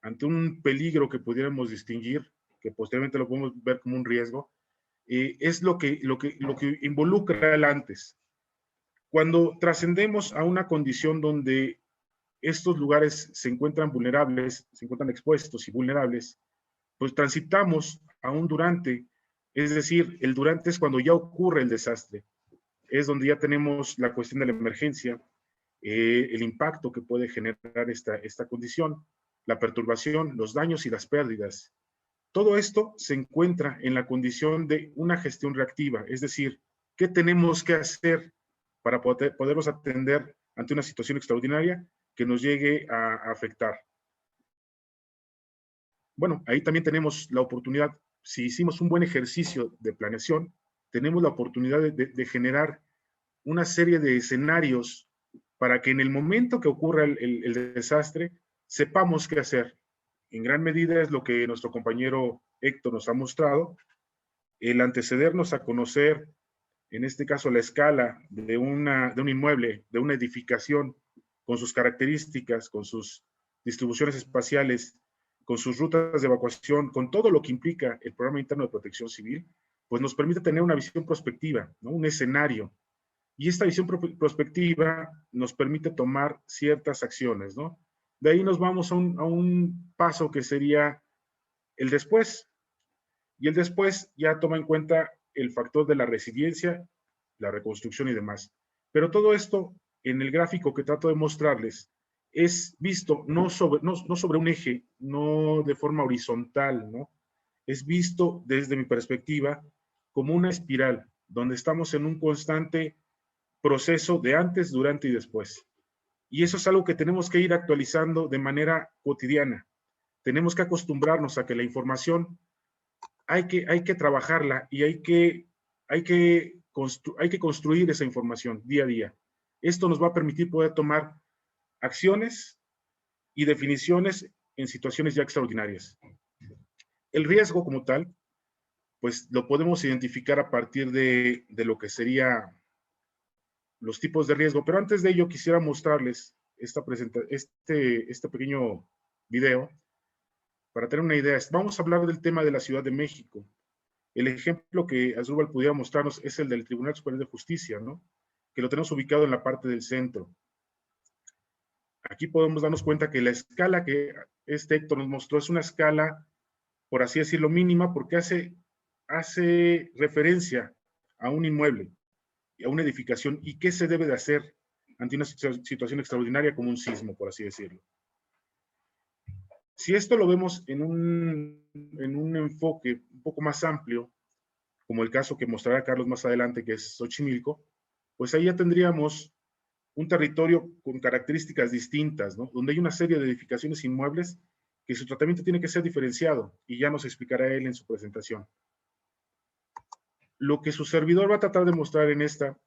ante un peligro que pudiéramos distinguir, que posteriormente lo podemos ver como un riesgo, es lo que involucra el antes. Cuando trascendemos a una condición donde estos lugares se encuentran vulnerables, se encuentran expuestos y vulnerables, pues transitamos a un durante, es decir, el durante es cuando ya ocurre el desastre, es donde ya tenemos la cuestión de la emergencia, el impacto que puede generar esta condición, la perturbación, los daños y las pérdidas. Todo esto se encuentra en la condición de una gestión reactiva, es decir, ¿qué tenemos que hacer para podernos atender ante una situación extraordinaria que nos llegue a afectar? Bueno, ahí también tenemos la oportunidad, si hicimos un buen ejercicio de planeación, tenemos la oportunidad de generar una serie de escenarios para que en el momento que ocurra el desastre, sepamos qué hacer. En gran medida es lo que nuestro compañero Héctor nos ha mostrado, el antecedernos a conocer, en este caso, la escala de un inmueble, de una edificación, con sus características, con sus distribuciones espaciales, con sus rutas de evacuación, con todo lo que implica el Programa Interno de Protección Civil, pues nos permite tener una visión prospectiva, ¿no? Un escenario. Y esta visión prospectiva nos permite tomar ciertas acciones, ¿no? De ahí nos vamos a un paso que sería el después. Y el después ya toma en cuenta el factor de la resiliencia, la reconstrucción y demás. Pero todo esto, en el gráfico que trato de mostrarles, es visto no sobre un eje, no de forma horizontal, ¿no? Es visto desde mi perspectiva como una espiral, donde estamos en un constante proceso de antes, durante y después. Y eso es algo que tenemos que ir actualizando de manera cotidiana. Tenemos que acostumbrarnos a que la información hay que trabajarla y hay que construir esa información día a día. Esto nos va a permitir poder tomar acciones y definiciones en situaciones ya extraordinarias. El riesgo como tal, pues lo podemos identificar a partir de lo que sería los tipos de riesgo, pero antes de ello quisiera mostrarles este pequeño video para tener una idea. Vamos a hablar del tema de la Ciudad de México. El ejemplo que Asdrúbal pudiera mostrarnos es el del Tribunal Superior de Justicia, ¿no? Que lo tenemos ubicado en la parte del centro. Aquí podemos darnos cuenta que la escala que Héctor nos mostró es una escala, por así decirlo, mínima, porque hace referencia a un inmueble, a una edificación, y qué se debe de hacer ante una situación extraordinaria como un sismo, por así decirlo. Si esto lo vemos en un enfoque un poco más amplio, como el caso que mostrará Carlos más adelante, que es Xochimilco, pues ahí ya tendríamos un territorio con características distintas, ¿no? Donde hay una serie de edificaciones inmuebles que su tratamiento tiene que ser diferenciado, y ya nos explicará él en su presentación. Lo que su servidor va a tratar de mostrar en esta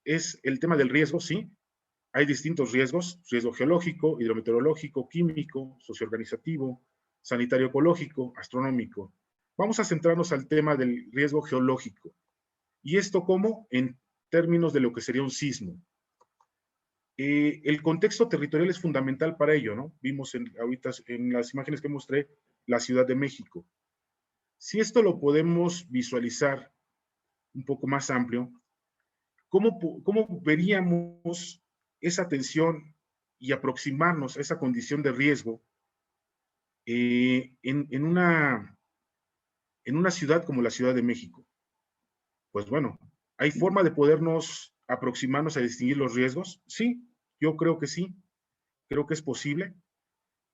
es el tema del riesgo, sí. Hay distintos riesgos: riesgo geológico, hidrometeorológico, químico, socioorganizativo, sanitario ecológico, astronómico. Vamos a centrarnos al tema del riesgo geológico. ¿Y esto cómo? En términos de lo que sería un sismo. El contexto territorial es fundamental para ello, ¿no? Vimos ahorita en las imágenes que mostré la Ciudad de México. Si esto lo podemos visualizar un poco más amplio, ¿cómo veríamos esa tensión y aproximarnos a esa condición de riesgo en una ciudad como la Ciudad de México? Pues bueno, ¿hay forma de podernos aproximarnos a distinguir los riesgos? Sí, yo creo que sí, creo que es posible.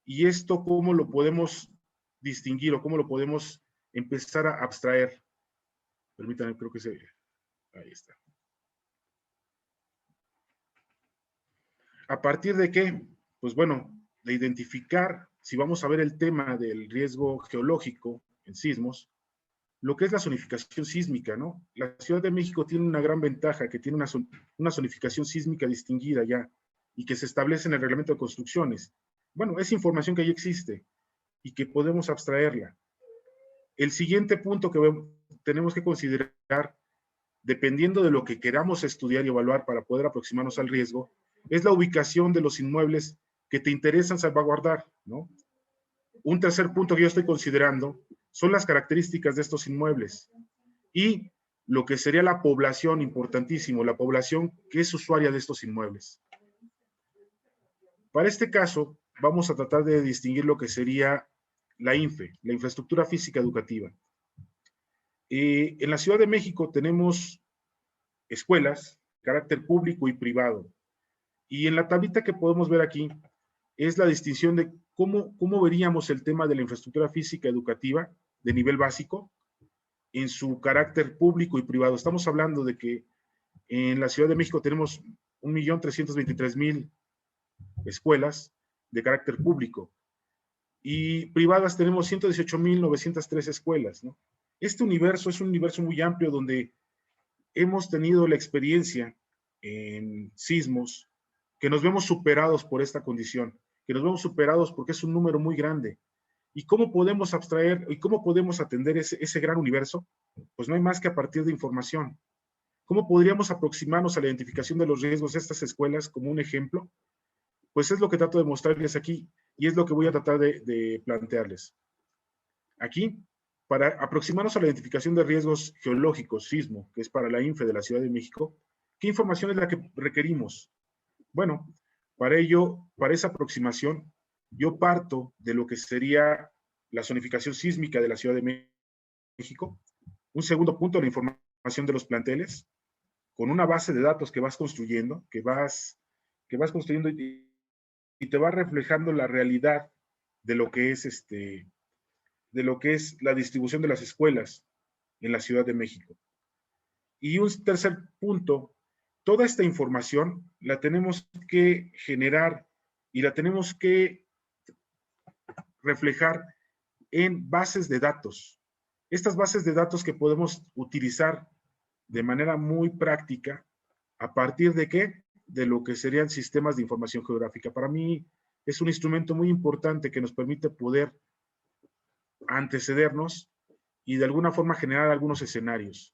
¿Y esto cómo lo podemos distinguir o cómo lo podemos empezar a abstraer? Permítanme, creo que ahí está. ¿A partir de qué? Pues bueno, de identificar, si vamos a ver el tema del riesgo geológico en sismos, lo que es la zonificación sísmica, ¿no? La Ciudad de México tiene una gran ventaja, que tiene una zonificación sísmica distinguida ya, y que se establece en el reglamento de construcciones. Bueno, es información que ya existe y que podemos abstraerla. El siguiente punto que tenemos que considerar, dependiendo de lo que queramos estudiar y evaluar para poder aproximarnos al riesgo, es la ubicación de los inmuebles que te interesan salvaguardar, ¿no? Un tercer punto que yo estoy considerando son las características de estos inmuebles y lo que sería la población, importantísimo, la población que es usuaria de estos inmuebles. Para este caso, vamos a tratar de distinguir lo que sería la INFE, la infraestructura física educativa. En la Ciudad de México tenemos escuelas de carácter público y privado. Y en la tablita que podemos ver aquí es la distinción de cómo veríamos el tema de la infraestructura física educativa de nivel básico en su carácter público y privado. Estamos hablando de que en la Ciudad de México tenemos 1.323.000 escuelas de carácter público y privadas tenemos 118.903 escuelas, ¿no? Este universo es un universo muy amplio donde hemos tenido la experiencia en sismos que nos vemos superados por esta condición, que nos vemos superados porque es un número muy grande. ¿Y cómo podemos abstraer y cómo podemos atender ese gran universo? Pues no hay más que a partir de información. ¿Cómo podríamos aproximarnos a la identificación de los riesgos de estas escuelas como un ejemplo? Pues es lo que trato de mostrarles aquí y es lo que voy a tratar de plantearles. Aquí, para aproximarnos a la identificación de riesgos geológicos, sismo, que es para la INFE de la Ciudad de México, ¿qué información es la que requerimos? Bueno, para ello, para esa aproximación, yo parto de lo que sería la zonificación sísmica de la Ciudad de México. Un segundo punto, la información de los planteles, con una base de datos que vas construyendo, que vas construyendo y te va reflejando la realidad de lo que es la distribución de las escuelas en la Ciudad de México. Y un tercer punto, toda esta información la tenemos que generar y la tenemos que reflejar en bases de datos. Estas bases de datos que podemos utilizar de manera muy práctica, ¿a partir de qué? De lo que serían sistemas de información geográfica. Para mí es un instrumento muy importante que nos permite poder antecedernos y de alguna forma generar algunos escenarios.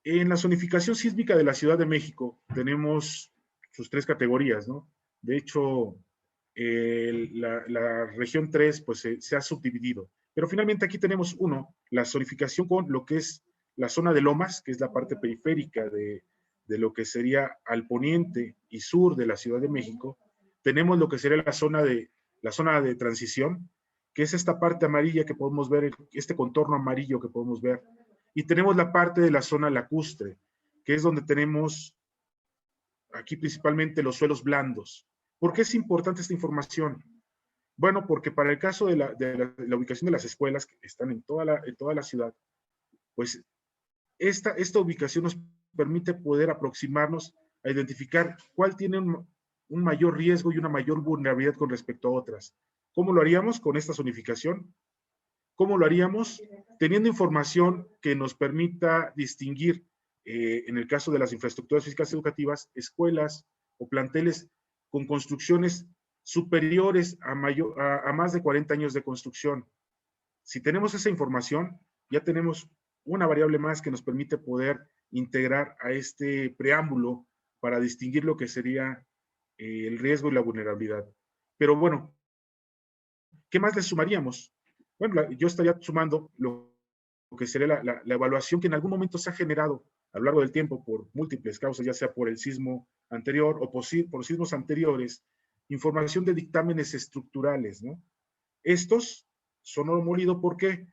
En la zonificación sísmica de la Ciudad de México tenemos sus tres categorías, ¿no? De hecho, la región 3 pues se ha subdividido. Pero finalmente aquí tenemos la zonificación con lo que es la zona de Lomas, que es la parte periférica de lo que sería al poniente y sur de la Ciudad de México. Tenemos lo que sería la zona de transición, que es esta parte amarilla que podemos ver, este contorno amarillo que podemos ver. Y tenemos la parte de la zona lacustre, que es donde tenemos aquí principalmente los suelos blandos. ¿Por qué es importante esta información? Bueno, porque para el caso de la ubicación de las escuelas que están en toda la ciudad, pues esta ubicación nos permite poder aproximarnos a identificar cuál tiene un mayor riesgo y una mayor vulnerabilidad con respecto a otras. ¿Cómo lo haríamos con esta zonificación? ¿Cómo lo haríamos? Teniendo información que nos permita distinguir, en el caso de las infraestructuras físicas educativas, escuelas o planteles con construcciones superiores a más de 40 años de construcción. Si tenemos esa información, ya tenemos una variable más que nos permite poder integrar a este preámbulo para distinguir lo que sería el riesgo y la vulnerabilidad. Pero bueno, ¿qué más le sumaríamos? Bueno, yo estaría sumando lo que sería la evaluación que en algún momento se ha generado a lo largo del tiempo por múltiples causas, ya sea por el sismo anterior o por sismos anteriores, información de dictámenes estructurales, ¿no? Estos son oro molido, ¿por qué?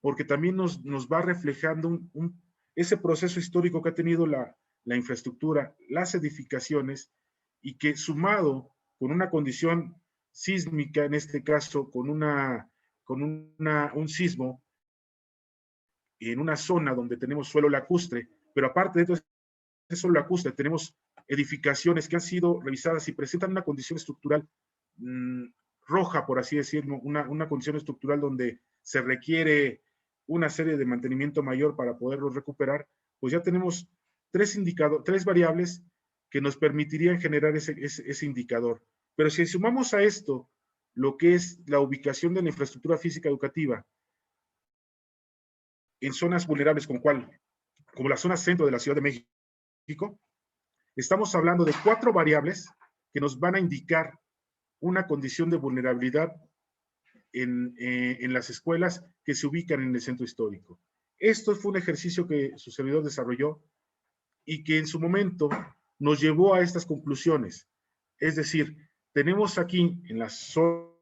Porque también nos va reflejando ese proceso histórico que ha tenido la infraestructura, las edificaciones, y que sumado con una condición sísmica, en este caso con un sismo en una zona donde tenemos suelo lacustre, pero aparte de ese suelo lacustre tenemos edificaciones que han sido revisadas y presentan una condición estructural roja, por así decirlo, una condición estructural donde se requiere una serie de mantenimiento mayor para poderlos recuperar, pues ya tenemos tres variables que nos permitirían generar ese indicador. Pero si sumamos a esto lo que es la ubicación de la infraestructura física educativa en zonas vulnerables como la zona centro de la Ciudad de México, estamos hablando de 4 variables que nos van a indicar una condición de vulnerabilidad en las escuelas que se ubican en el centro histórico. Esto fue un ejercicio que su servidor desarrolló y que en su momento nos llevó a estas conclusiones. Es decir, tenemos aquí en la zona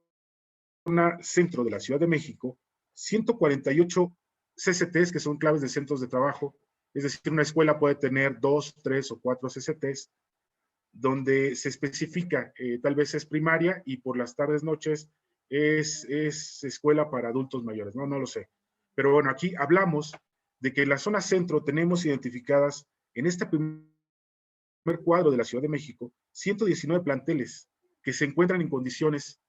centro de la Ciudad de México 148 CCTs, que son claves de centros de trabajo. Es decir, una escuela puede tener 2, 3 o 4 CCTs, donde se especifica, tal vez es primaria y por las tardes, noches es escuela para adultos mayores, no lo sé. Pero bueno, aquí hablamos de que en la zona centro tenemos identificadas en este primer cuadro de la Ciudad de México 119 planteles que se encuentran en condiciones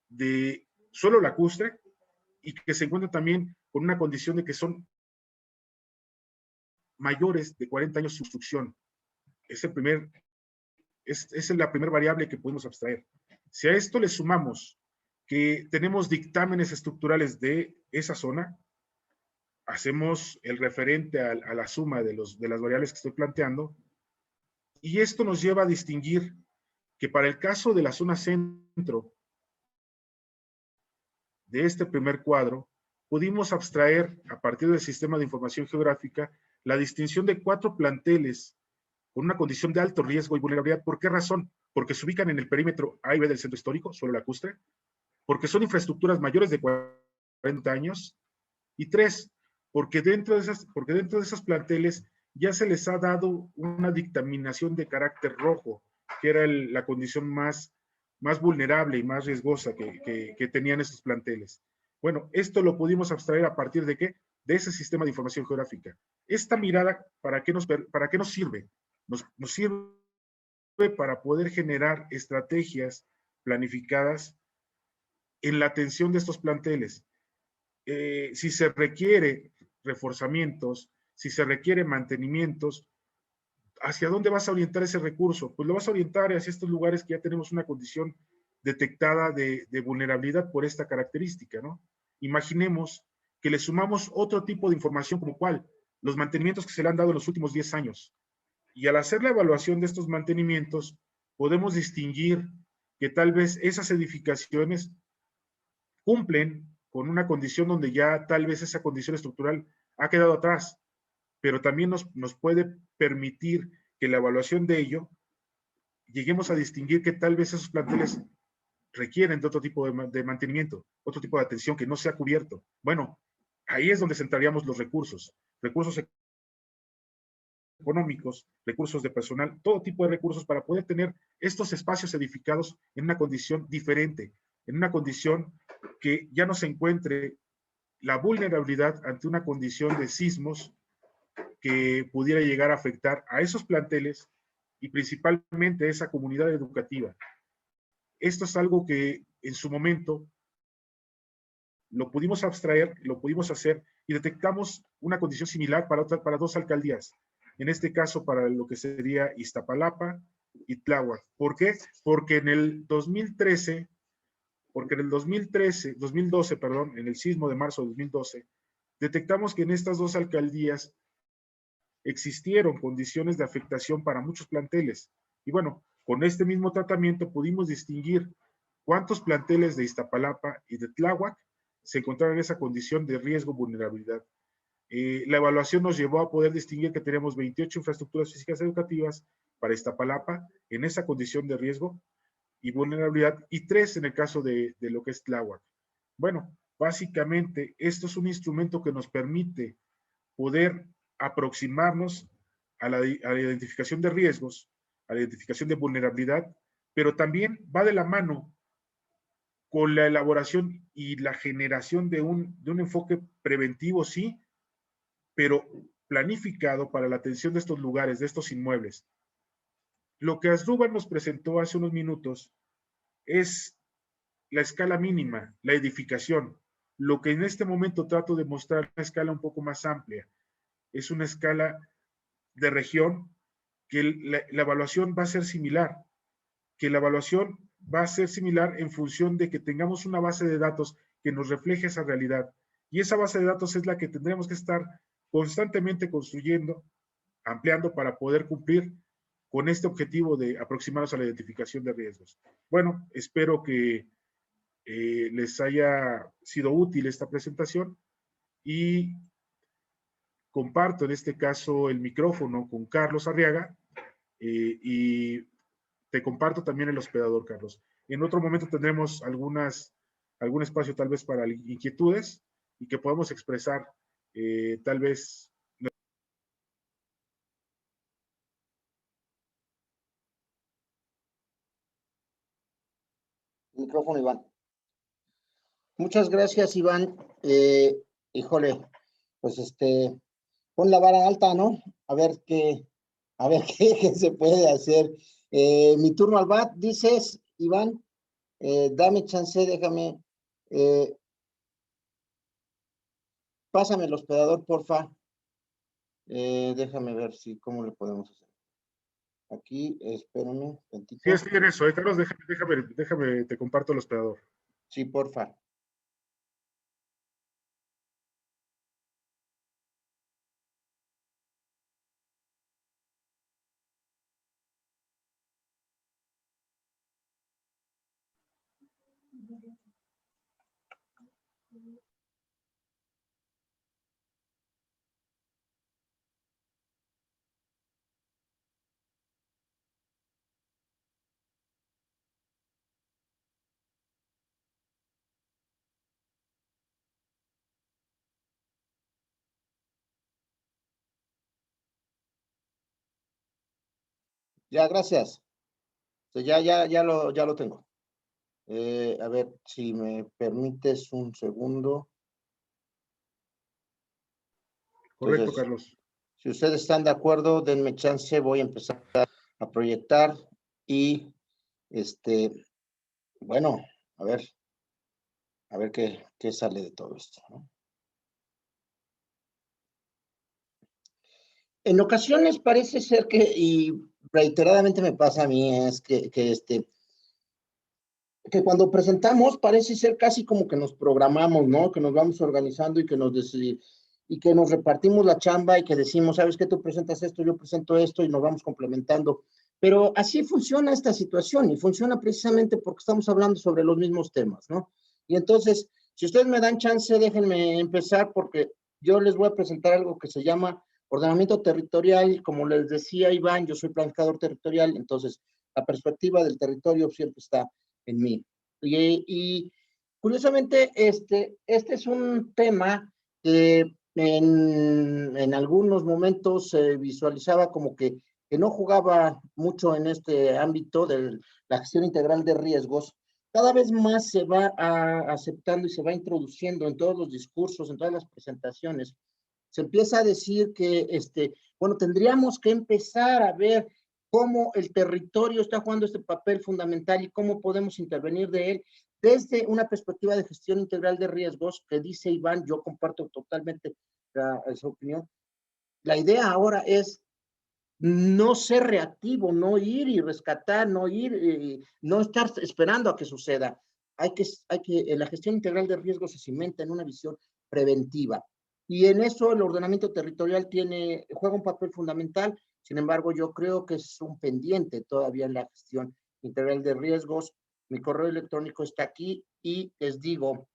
de suelo lacustre y que se encuentran también con una condición de que son mayores de 40 años de construcción. Es la primera variable que podemos abstraer. Si a esto le sumamos que tenemos dictámenes estructurales de esa zona, hacemos el referente a la suma de las variables que estoy planteando, y esto nos lleva a distinguir que para el caso de la zona centro de este primer cuadro, pudimos abstraer a partir del sistema de información geográfica la distinción de 4 planteles con una condición de alto riesgo y vulnerabilidad. ¿Por qué razón? Porque se ubican en el perímetro A y B del centro histórico, suelo lacustre, porque son infraestructuras mayores de 40 años, y 3, porque dentro de esos planteles ya se les ha dado una dictaminación de carácter rojo, que era la condición más vulnerable y más riesgosa que tenían esos planteles. Bueno, esto lo pudimos abstraer a partir de ¿qué? De ese sistema de información geográfica. Esta mirada, ¿para qué nos sirve? Nos sirve para poder generar estrategias planificadas en la atención de estos planteles. Si se requiere reforzamientos, si se requiere mantenimientos, ¿hacia dónde vas a orientar ese recurso? Pues lo vas a orientar hacia estos lugares que ya tenemos una condición detectada de vulnerabilidad por esta característica, ¿no? Imaginemos que le sumamos otro tipo de información, como cuál, los mantenimientos que se le han dado en los últimos 10 años. Y al hacer la evaluación de estos mantenimientos, podemos distinguir que tal vez esas edificaciones cumplen con una condición donde ya tal vez esa condición estructural ha quedado atrás, pero también nos puede permitir que la evaluación de ello lleguemos a distinguir que tal vez esos planteles requieren de otro tipo de mantenimiento, otro tipo de atención que no se ha cubierto. Bueno, ahí es donde centraríamos los recursos económicos, recursos de personal, todo tipo de recursos para poder tener estos espacios edificados en una condición diferente, en una condición que ya no se encuentre la vulnerabilidad ante una condición de sismos que pudiera llegar a afectar a esos planteles y principalmente a esa comunidad educativa. Esto es algo que en su momento lo pudimos abstraer, lo pudimos hacer y detectamos una condición similar para 2 alcaldías. En este caso, para lo que sería Iztapalapa y Tláhuac. ¿Por qué? Porque en el 2012, en el sismo de marzo de 2012, detectamos que en estas 2 alcaldías existieron condiciones de afectación para muchos planteles. Y bueno, con este mismo tratamiento pudimos distinguir cuántos planteles de Iztapalapa y de Tláhuac se encontraban en esa condición de riesgo vulnerabilidad. La evaluación nos llevó a poder distinguir que tenemos 28 infraestructuras físicas educativas para Iztapalapa en esa condición de riesgo y vulnerabilidad, y 3 en el caso de lo que es Tláhuac. Bueno, básicamente esto es un instrumento que nos permite poder aproximarnos a la identificación de riesgos, a la identificación de vulnerabilidad, pero también va de la mano con la elaboración y la generación de un enfoque preventivo, sí, pero planificado para la atención de estos lugares, de estos inmuebles. Lo que Asdrúbal nos presentó hace unos minutos es la escala mínima, la edificación. Lo que en este momento trato de mostrar es una escala un poco más amplia. Es una escala de región que la evaluación va a ser similar, en función de que tengamos una base de datos que nos refleje esa realidad. Y esa base de datos es la que tendremos que estar constantemente construyendo, ampliando para poder cumplir con este objetivo de aproximarnos a la identificación de riesgos. Bueno, espero que les haya sido útil esta presentación y comparto en este caso el micrófono con Carlos Arriaga y te comparto también el hospedador, Carlos. En otro momento tendremos algún espacio tal vez para inquietudes y que podamos expresar tal vez. Micrófono, Iván. Muchas gracias, Iván. Híjole, pues pon la vara alta, ¿no? A ver qué qué se puede hacer. Mi turno al bat, dices, Iván, dame chance, déjame, pásame el hospedador, porfa. Déjame ver cómo le podemos hacer. Aquí, espérame, tantito. Sí, estoy en eso, Carlos, déjame, te comparto el hospedador. Sí, porfa. Ya, gracias. Ya lo tengo. A ver, si me permites un segundo. Correcto, Entonces, Carlos. si ustedes están de acuerdo, denme chance, voy a empezar a proyectar y, bueno, a ver qué sale de todo esto, ¿no? En ocasiones parece ser que, y reiteradamente me pasa a mí, es que cuando presentamos parece ser casi como que nos programamos, ¿no? Que nos vamos organizando y que nos repartimos la chamba y que decimos, ¿sabes qué? Tú presentas esto, yo presento esto y nos vamos complementando. Pero así funciona esta situación y funciona precisamente porque estamos hablando sobre los mismos temas, ¿no? Y entonces, si ustedes me dan chance, déjenme empezar porque yo les voy a presentar algo que se llama ordenamiento territorial. Como les decía Iván, yo soy planificador territorial, entonces la perspectiva del territorio siempre está en mí. Y curiosamente, este es un tema que en algunos momentos se visualizaba como que no jugaba mucho en este ámbito de la gestión integral de riesgos. Cada vez más se va aceptando y se va introduciendo en todos los discursos, en todas las presentaciones. Se empieza a decir que, bueno, tendríamos que empezar a ver cómo el territorio está jugando este papel fundamental y cómo podemos intervenir de él desde una perspectiva de gestión integral de riesgos, que dice Iván, yo comparto totalmente esa opinión. La idea ahora es no ser reactivo, no ir y rescatar, no estar esperando a que suceda. La gestión integral de riesgos se cimenta en una visión preventiva. Y en eso el ordenamiento territorial juega un papel fundamental. Sin embargo, yo creo que es un pendiente todavía en la gestión integral de riesgos. Mi correo electrónico está aquí y les digo,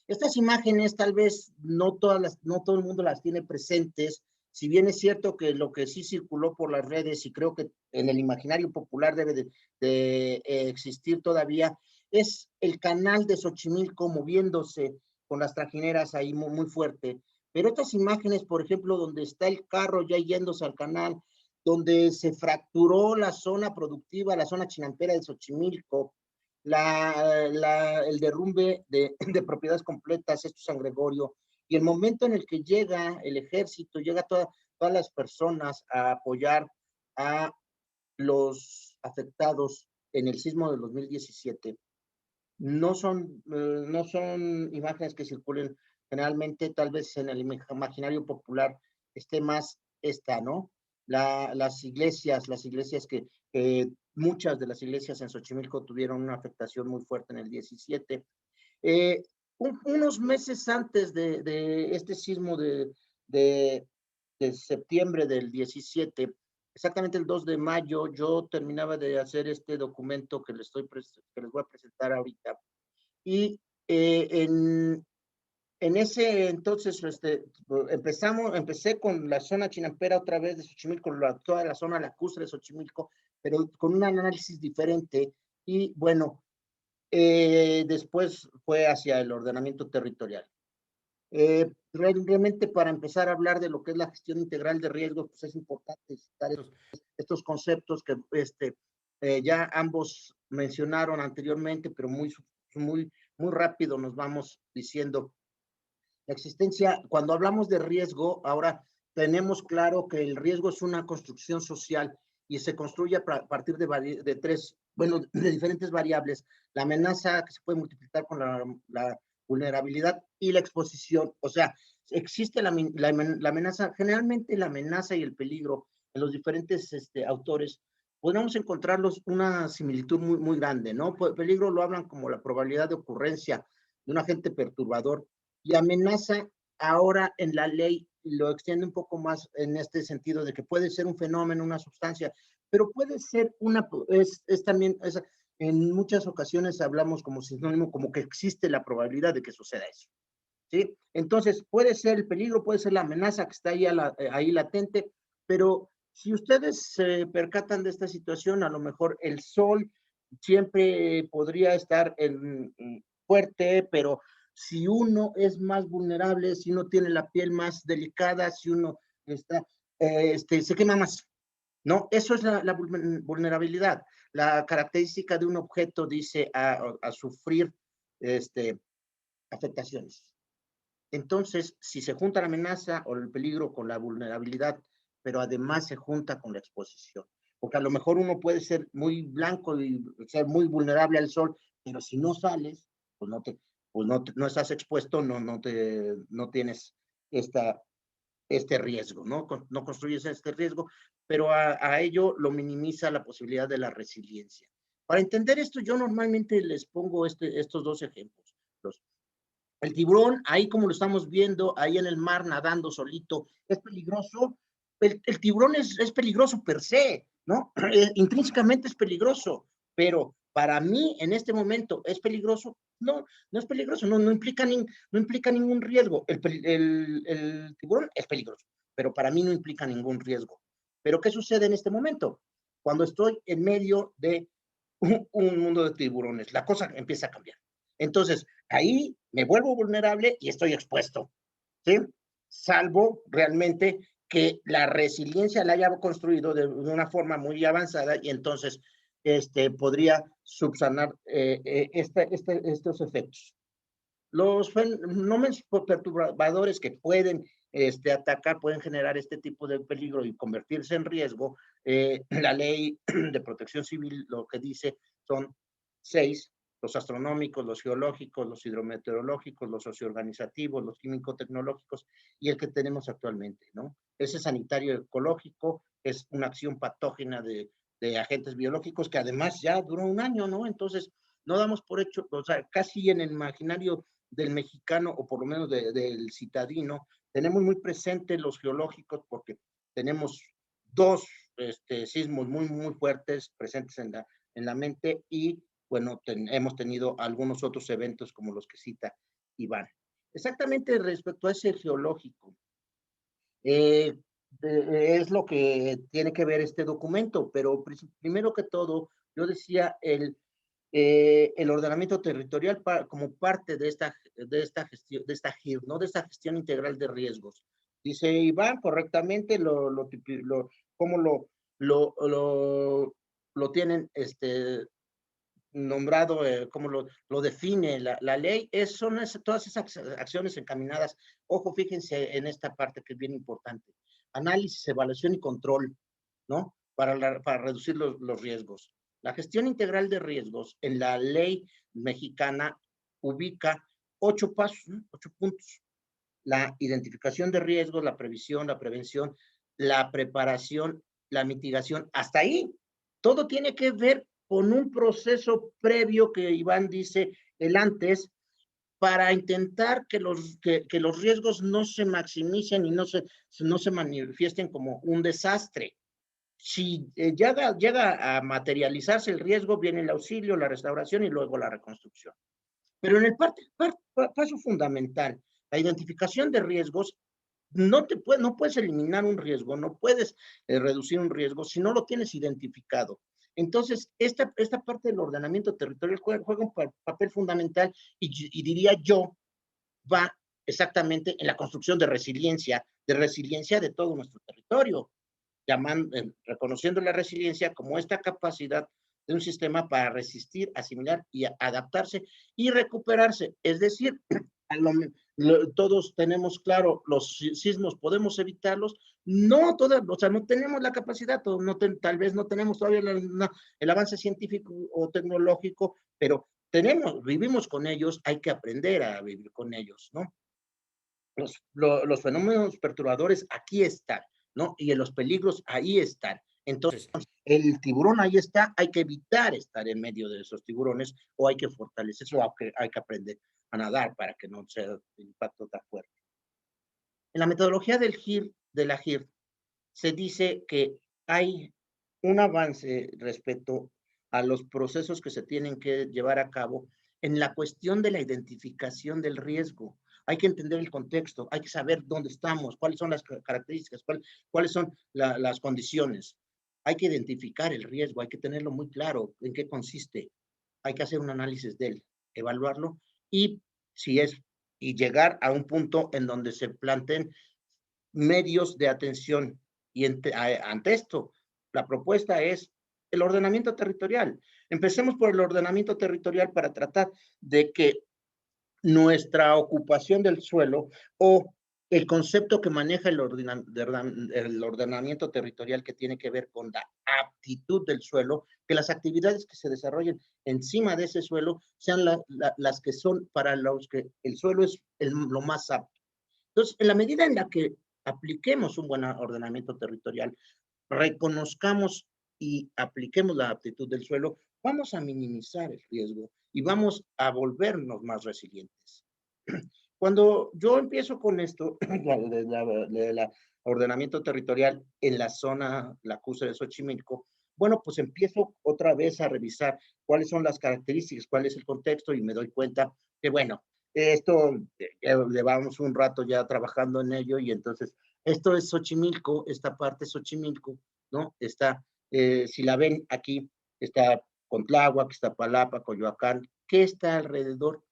estas imágenes tal vez no todo el mundo las tiene presentes, si bien es cierto que lo que sí circuló por las redes y creo que en el imaginario popular debe de existir todavía, es el canal de Xochimilco moviéndose con las trajineras ahí muy, muy fuerte. Pero estas imágenes, por ejemplo, donde está el carro ya yéndose al canal, donde se fracturó la zona productiva, la zona chinampera de Xochimilco, el derrumbe de propiedades completas, esto es San Gregorio, y el momento en el que llega el ejército, llega todas las personas a apoyar a los afectados en el sismo del 2017, no son imágenes que circulen generalmente, tal vez en el imaginario popular esté más esta, ¿no? Las iglesias que muchas de las iglesias en Xochimilco tuvieron una afectación muy fuerte en el 17. Unos meses antes de este sismo de septiembre del 17, exactamente el 2 de mayo, yo terminaba de hacer este documento que les voy a presentar ahorita. Y en ese entonces, empecé con la zona chinampera otra vez de Xochimilco, toda la zona lacustre de Xochimilco, pero con un análisis diferente. Y bueno, después fue hacia el ordenamiento territorial. Realmente para empezar a hablar de lo que es la gestión integral de riesgos, pues es importante citar estos conceptos que ya ambos mencionaron anteriormente, pero muy rápido nos vamos diciendo. La existencia, cuando hablamos de riesgo, ahora tenemos claro que el riesgo es una construcción social y se construye a partir de diferentes variables. La amenaza que se puede multiplicar con la vulnerabilidad y la exposición. O sea, existe la amenaza, generalmente la amenaza y el peligro en los diferentes autores, podemos encontrarlos una similitud muy grande, ¿no? Peligro lo hablan como la probabilidad de ocurrencia de un agente perturbador, y amenaza ahora en la ley lo extiende un poco más en este sentido de que puede ser un fenómeno, una sustancia, pero puede ser también, en muchas ocasiones hablamos como sinónimo, como que existe la probabilidad de que suceda eso, ¿sí? Entonces, puede ser el peligro, puede ser la amenaza que está ahí latente, pero si ustedes se percatan de esta situación, a lo mejor el sol siempre podría estar fuerte, pero si uno es más vulnerable, si uno tiene la piel más delicada, si uno se quema más, ¿no? Eso es la vulnerabilidad. La característica de un objeto dice a sufrir afectaciones. Entonces, si se junta la amenaza o el peligro con la vulnerabilidad, pero además se junta con la exposición, porque a lo mejor uno puede ser muy blanco y ser muy vulnerable al sol, pero si no sales, pues no estás expuesto, no tienes este riesgo, ¿no? No construyes este riesgo, pero a ello lo minimiza la posibilidad de la resiliencia. Para entender esto, yo normalmente les pongo estos dos ejemplos. El tiburón, ahí como lo estamos viendo, ahí en el mar nadando solito, es peligroso. El tiburón es peligroso per se, ¿no? Intrínsecamente es peligroso, pero para mí en este momento es peligroso. No es peligroso, no implica ningún riesgo. El tiburón es peligroso, pero para mí no implica ningún riesgo. Pero ¿qué sucede en este momento? Cuando estoy en medio de un mundo de tiburones, la cosa empieza a cambiar. Entonces, ahí me vuelvo vulnerable y estoy expuesto, ¿sí? Salvo realmente que la resiliencia la haya construido de una forma muy avanzada y entonces podría subsanar estos efectos. Los fenómenos perturbadores que pueden atacar, pueden generar este tipo de peligro y convertirse en riesgo. La ley de protección civil lo que dice son 6: los astronómicos, los geológicos, los hidrometeorológicos, los socioorganizativos, los químico-tecnológicos y el que tenemos actualmente, ¿no? Ese sanitario ecológico es una acción patógena de agentes biológicos que además ya duró un año, ¿no? Entonces, no damos por hecho, o sea, casi en el imaginario del mexicano, o por lo menos del citadino, tenemos muy presentes los geológicos porque tenemos 2 sismos muy fuertes presentes en la mente y, bueno, hemos tenido algunos otros eventos como los que cita Iván. Exactamente respecto a ese geológico, es lo que tiene que ver este documento, pero primero que todo, yo decía el ordenamiento territorial como parte de esta gestión, de esta GIR, ¿no? De esta gestión integral de riesgos. Dice Iván correctamente cómo lo tienen nombrado, cómo lo define la ley. Son todas esas acciones encaminadas. Ojo, fíjense en esta parte que es bien importante. Análisis, evaluación y control, ¿no? Para reducir los riesgos. La gestión integral de riesgos en la ley mexicana ubica 8 pasos, ¿no? 8 puntos. La identificación de riesgos, la previsión, la prevención, la preparación, la mitigación. Hasta ahí, todo tiene que ver con un proceso previo que Iván dice, el antes, para intentar que los riesgos no se maximicen y no se manifiesten como un desastre. Si llega a materializarse el riesgo, viene el auxilio, la restauración y luego la reconstrucción. Pero en el paso fundamental, la identificación de riesgos, no puedes eliminar un riesgo, no puedes reducir un riesgo si no lo tienes identificado. Entonces, esta parte del ordenamiento territorial juega un papel fundamental y diría yo, va exactamente en la construcción de resiliencia de todo nuestro territorio, reconociendo la resiliencia como esta capacidad de un sistema para resistir, asimilar y adaptarse y recuperarse. Es decir, todos tenemos claro, los sismos podemos evitarlos, no todas, o sea, no tenemos la capacidad, tal vez no tenemos todavía el avance científico o tecnológico, pero vivimos con ellos, hay que aprender a vivir con ellos, ¿no? Los fenómenos perturbadores aquí están, ¿no? Y los peligros ahí están. Entonces, el tiburón ahí está, hay que evitar estar en medio de esos tiburones o hay que fortalecerse o hay que aprender a nadar para que no sea el impacto tan fuerte. En la metodología de la GIR se dice que hay un avance respecto a los procesos que se tienen que llevar a cabo en la cuestión de la identificación del riesgo. Hay que entender el contexto, hay que saber dónde estamos, cuáles son las características, cuáles son las condiciones. Hay que identificar el riesgo, hay que tenerlo muy claro en qué consiste. Hay que hacer un análisis de él, evaluarlo y llegar a un punto en donde se planteen medios de atención. Y ante esto, la propuesta es el ordenamiento territorial. Empecemos por el ordenamiento territorial para tratar de que nuestra ocupación del suelo o el concepto que maneja el ordenamiento territorial que tiene que ver con la aptitud del suelo, que las actividades que se desarrollen encima de ese suelo sean las que son para los que el suelo es lo más apto. Entonces, en la medida en la que apliquemos un buen ordenamiento territorial, reconozcamos y apliquemos la aptitud del suelo, vamos a minimizar el riesgo y vamos a volvernos más resilientes. Cuando yo empiezo con esto, del ordenamiento territorial en la zona lacustre de Xochimilco, bueno, pues empiezo otra vez a revisar cuáles son las características, cuál es el contexto y me doy cuenta que, bueno, esto llevamos un rato ya trabajando en ello y entonces esto es Xochimilco, esta parte es Xochimilco, ¿no? Está, si la ven aquí, está Contláhuac, Iztapalapa, Coyoacán, ¿qué está alrededor?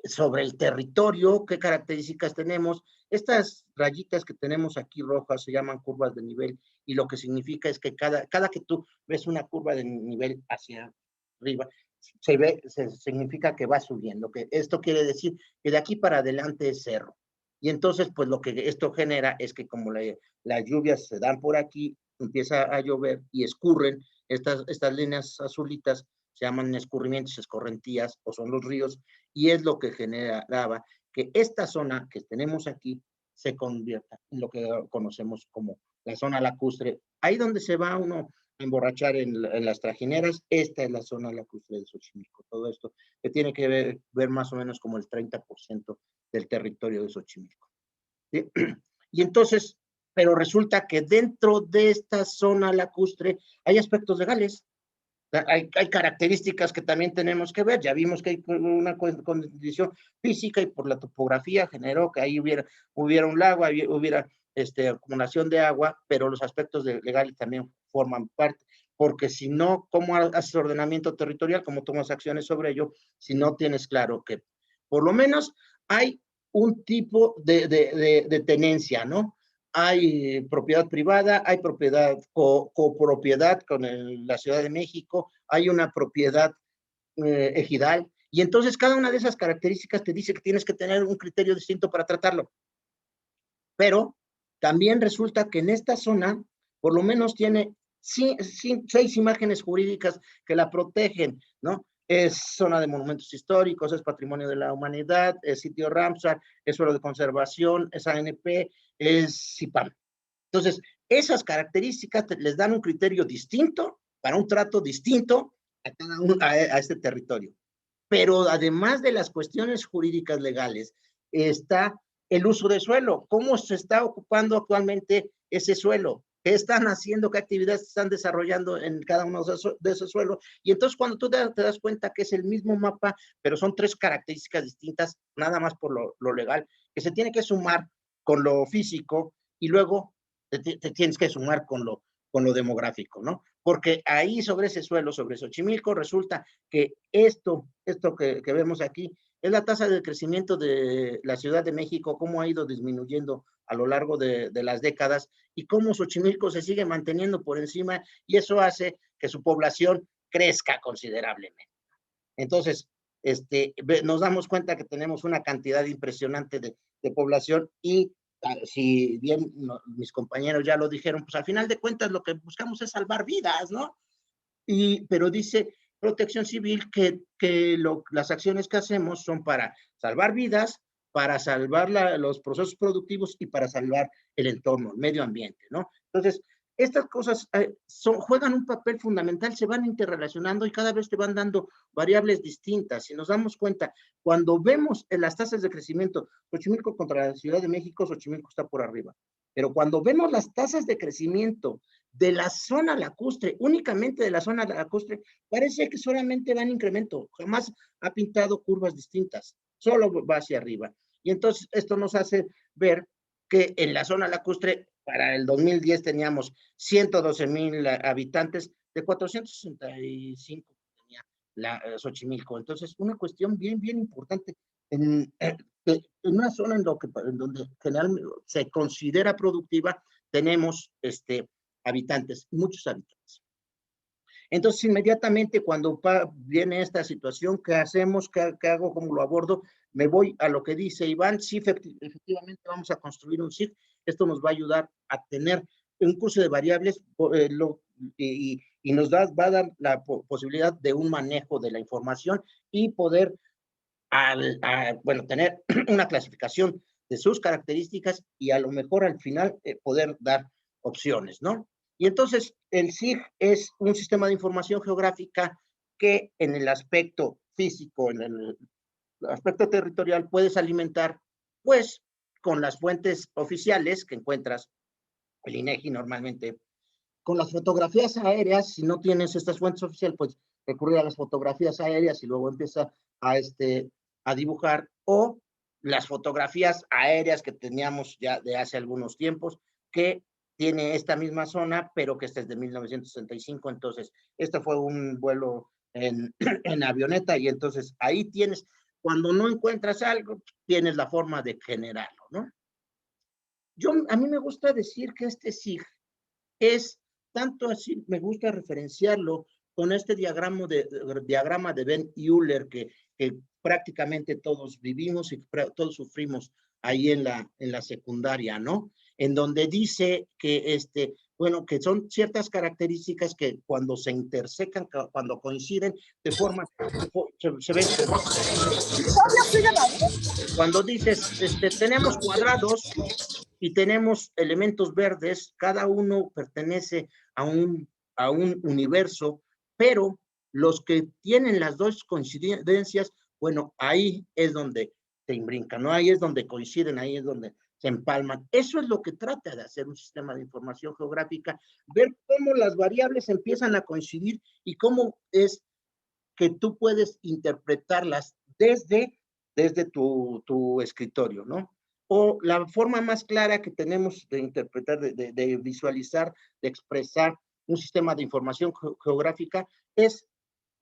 Sobre el territorio, qué características tenemos. Estas rayitas que tenemos aquí rojas se llaman curvas de nivel y lo que significa es que cada que tú ves una curva de nivel hacia arriba, significa que va subiendo, que esto quiere decir que de aquí para adelante es cerro. Y entonces, pues lo que esto genera es que como las lluvias se dan por aquí, empieza a llover y escurren estas líneas azulitas, se llaman escurrimientos, escorrentías o son los ríos, y es lo que generaba que esta zona que tenemos aquí se convierta en lo que conocemos como la zona lacustre. Ahí donde se va uno a emborrachar en las trajineras, esta es la zona lacustre de Xochimilco. Todo esto que tiene que ver más o menos como el 30% del territorio de Xochimilco. ¿Sí? Y entonces, pero resulta que dentro de esta zona lacustre hay aspectos legales. Hay características que también tenemos que ver. Ya vimos que hay una condición física y por la topografía generó que ahí hubiera un lago, hubiera acumulación de agua, pero los aspectos legales también forman parte, porque si no, ¿cómo haces ordenamiento territorial? ¿Cómo tomas acciones sobre ello? Si no tienes claro que por lo menos hay un tipo de tenencia, ¿no? Hay propiedad privada, hay propiedad copropiedad con la Ciudad de México, hay una propiedad ejidal, y entonces cada una de esas características te dice que tienes que tener un criterio distinto para tratarlo. Pero también resulta que en esta zona, por lo menos tiene 6 imágenes jurídicas que la protegen, ¿no? Es zona de monumentos históricos, es patrimonio de la humanidad, es sitio Ramsar, es suelo de conservación, es ANP, es CIPAM. Entonces, esas características les dan un criterio distinto para un trato distinto a este territorio. Pero además de las cuestiones jurídicas legales, está el uso de suelo. ¿Cómo se está ocupando actualmente ese suelo? ¿Qué están haciendo? ¿Qué actividades están desarrollando en cada uno de esos suelos? Y entonces cuando tú te das cuenta que es el mismo mapa, pero son 3 características distintas, nada más por lo legal, que se tiene que sumar con lo físico y luego te tienes que sumar con lo demográfico, ¿no? porque ahí sobre ese suelo, sobre Xochimilco, resulta que esto que vemos aquí es la tasa de crecimiento de la Ciudad de México, cómo ha ido disminuyendo a lo largo de las décadas y cómo Xochimilco se sigue manteniendo por encima, y eso hace que su población crezca considerablemente. Entonces, nos damos cuenta que tenemos una cantidad impresionante de población y si bien mis compañeros ya lo dijeron, pues al final de cuentas lo que buscamos es salvar vidas, ¿no? Pero dice Protección Civil que las acciones que hacemos son para salvar vidas, para salvar los procesos productivos y para salvar el entorno, el medio ambiente, ¿no? Entonces, estas cosas juegan un papel fundamental, se van interrelacionando y cada vez te van dando variables distintas. Si nos damos cuenta, cuando vemos en las tasas de crecimiento, Xochimilco contra la Ciudad de México, Xochimilco está por arriba. Pero cuando vemos las tasas de crecimiento de la zona lacustre, únicamente de la zona lacustre, parece que solamente va en incremento, jamás ha pintado curvas distintas, solo va hacia arriba. Y entonces esto nos hace ver que en la zona lacustre, para el 2010 teníamos 112,000 habitantes, de 465 tenía Xochimilco. Entonces, una cuestión bien, bien importante. En una zona en donde generalmente se considera productiva, tenemos habitantes, muchos habitantes. Entonces, inmediatamente cuando viene esta situación, ¿qué hacemos? ¿Qué hago? ¿Cómo lo abordo? Me voy a lo que dice Iván. Sí, efectivamente vamos a construir un SIG. Esto nos va a ayudar a tener un cruce de variables y nos va a dar la posibilidad de un manejo de la información y poder tener una clasificación de sus características y a lo mejor al final poder dar opciones, ¿no? Y entonces el SIG es un sistema de información geográfica que en el aspecto físico, en el aspecto territorial, puedes alimentar, pues, con las fuentes oficiales que encuentras, el INEGI normalmente, con las fotografías aéreas. Si no tienes estas fuentes oficiales, pues recurrir a las fotografías aéreas y luego empieza a dibujar, o las fotografías aéreas que teníamos ya de hace algunos tiempos, que tiene esta misma zona, pero que esta es de 1965, entonces este fue un vuelo en avioneta, y entonces ahí tienes, cuando no encuentras algo, tienes la forma de generarlo, ¿no? A mí me gusta decir que este SIG es tanto así, me gusta referenciarlo con este diagrama de Ben Euler que prácticamente todos vivimos y todos sufrimos ahí en la secundaria, ¿no? En donde dice que, que son ciertas características que cuando se intersecan, cuando coinciden, de forma, se ven. Cuando dices, tenemos cuadrados y tenemos elementos verdes, cada uno pertenece a un universo, pero los que tienen las dos coincidencias, bueno, ahí es donde se imbrincan, ¿no? Ahí es donde coinciden, ahí es donde se empalman. Eso es lo que trata de hacer un sistema de información geográfica, ver cómo las variables empiezan a coincidir y cómo es que tú puedes interpretarlas desde tu escritorio, ¿no? O la forma más clara que tenemos de interpretar, de visualizar, de expresar un sistema de información geográfica es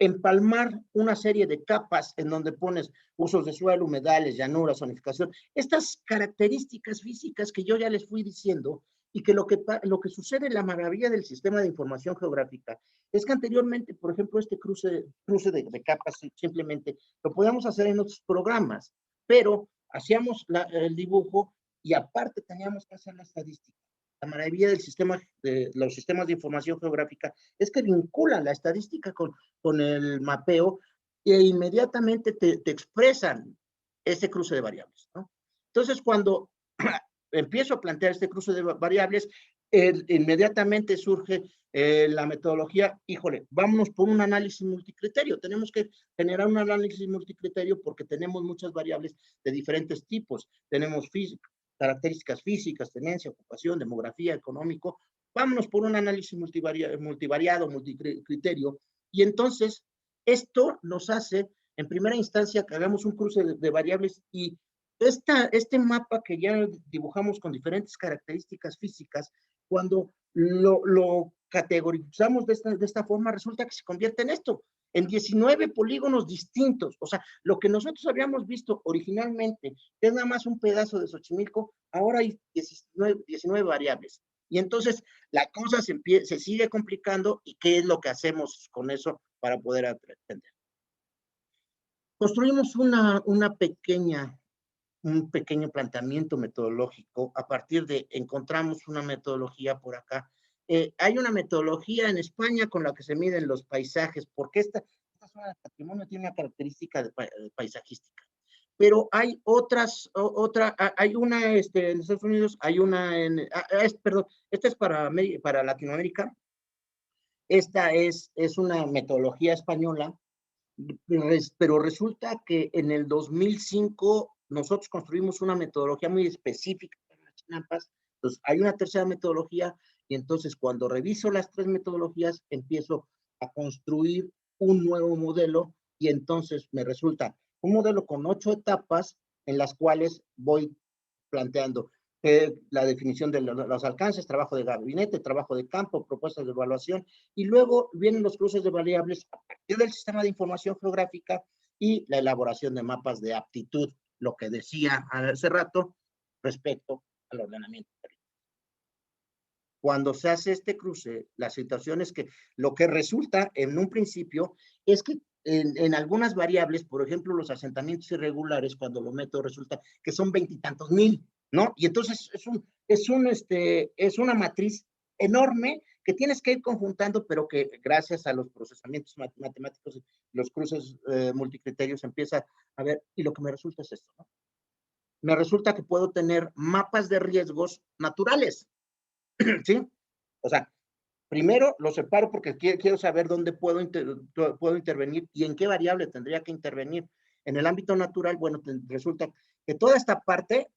empalmar una serie de capas en donde pones usos de suelo, humedales, llanuras, zonificación, estas características físicas que yo ya les fui diciendo, y que lo que sucede en la maravilla del sistema de información geográfica es que anteriormente, por ejemplo, este cruce de capas simplemente lo podíamos hacer en otros programas, pero hacíamos el dibujo y aparte teníamos que hacer la estadística. La maravilla del sistema, de los sistemas de información geográfica, es que vinculan la estadística con el mapeo e inmediatamente te expresan ese cruce de variables, ¿no? Entonces, cuando empiezo a plantear este cruce de variables, inmediatamente surge la metodología, híjole, vámonos por un análisis multicriterio. Tenemos que generar un análisis multicriterio porque tenemos muchas variables de diferentes tipos. Tenemos características físicas, tenencia, ocupación, demografía, económico. Vámonos por un análisis multivariado, multicriterio. Y entonces, esto nos hace, en primera instancia, que hagamos un cruce de variables, y este mapa que ya dibujamos con diferentes características físicas, cuando lo categorizamos de esta forma, resulta que se convierte en esto, en 19 polígonos distintos. O sea, lo que nosotros habíamos visto originalmente, que es nada más un pedazo de Xochimilco, ahora hay 19 variables. Y entonces la cosa se sigue complicando, y ¿qué es lo que hacemos con eso para poder atender? Construimos un pequeño planteamiento metodológico a partir de, encontramos una metodología por acá. Hay una metodología en España con la que se miden los paisajes, porque esta zona de patrimonio tiene una característica de paisajística. Pero hay hay una en Estados Unidos, hay una perdón, esta es para Latinoamérica. Esta es una metodología española, pero resulta que en el 2005 nosotros construimos una metodología muy específica para las chinampas. Entonces, hay una tercera metodología, y entonces cuando reviso las 3 metodologías, empiezo a construir un nuevo modelo, y entonces me resulta un modelo con 8 etapas en las cuales voy planteando la definición de los alcances, trabajo de gabinete, trabajo de campo, propuestas de evaluación, y luego vienen los cruces de variables a partir del sistema de información geográfica y la elaboración de mapas de aptitud, lo que decía hace rato respecto al ordenamiento territorial. Cuando se hace este cruce, la situación es que lo que resulta en un principio es que en algunas variables, por ejemplo, los asentamientos irregulares, cuando lo meto, resulta que son 20 y tantos mil, ¿no? Y entonces es una matriz enorme que tienes que ir conjuntando, pero que gracias a los procesamientos matemáticos, los cruces multicriterios, empieza a ver, y lo que me resulta es esto, ¿no? Me resulta que puedo tener mapas de riesgos naturales, ¿sí? O sea, primero lo separo porque quiero saber dónde puedo intervenir y en qué variable tendría que intervenir. En el ámbito natural, bueno, resulta que toda esta parte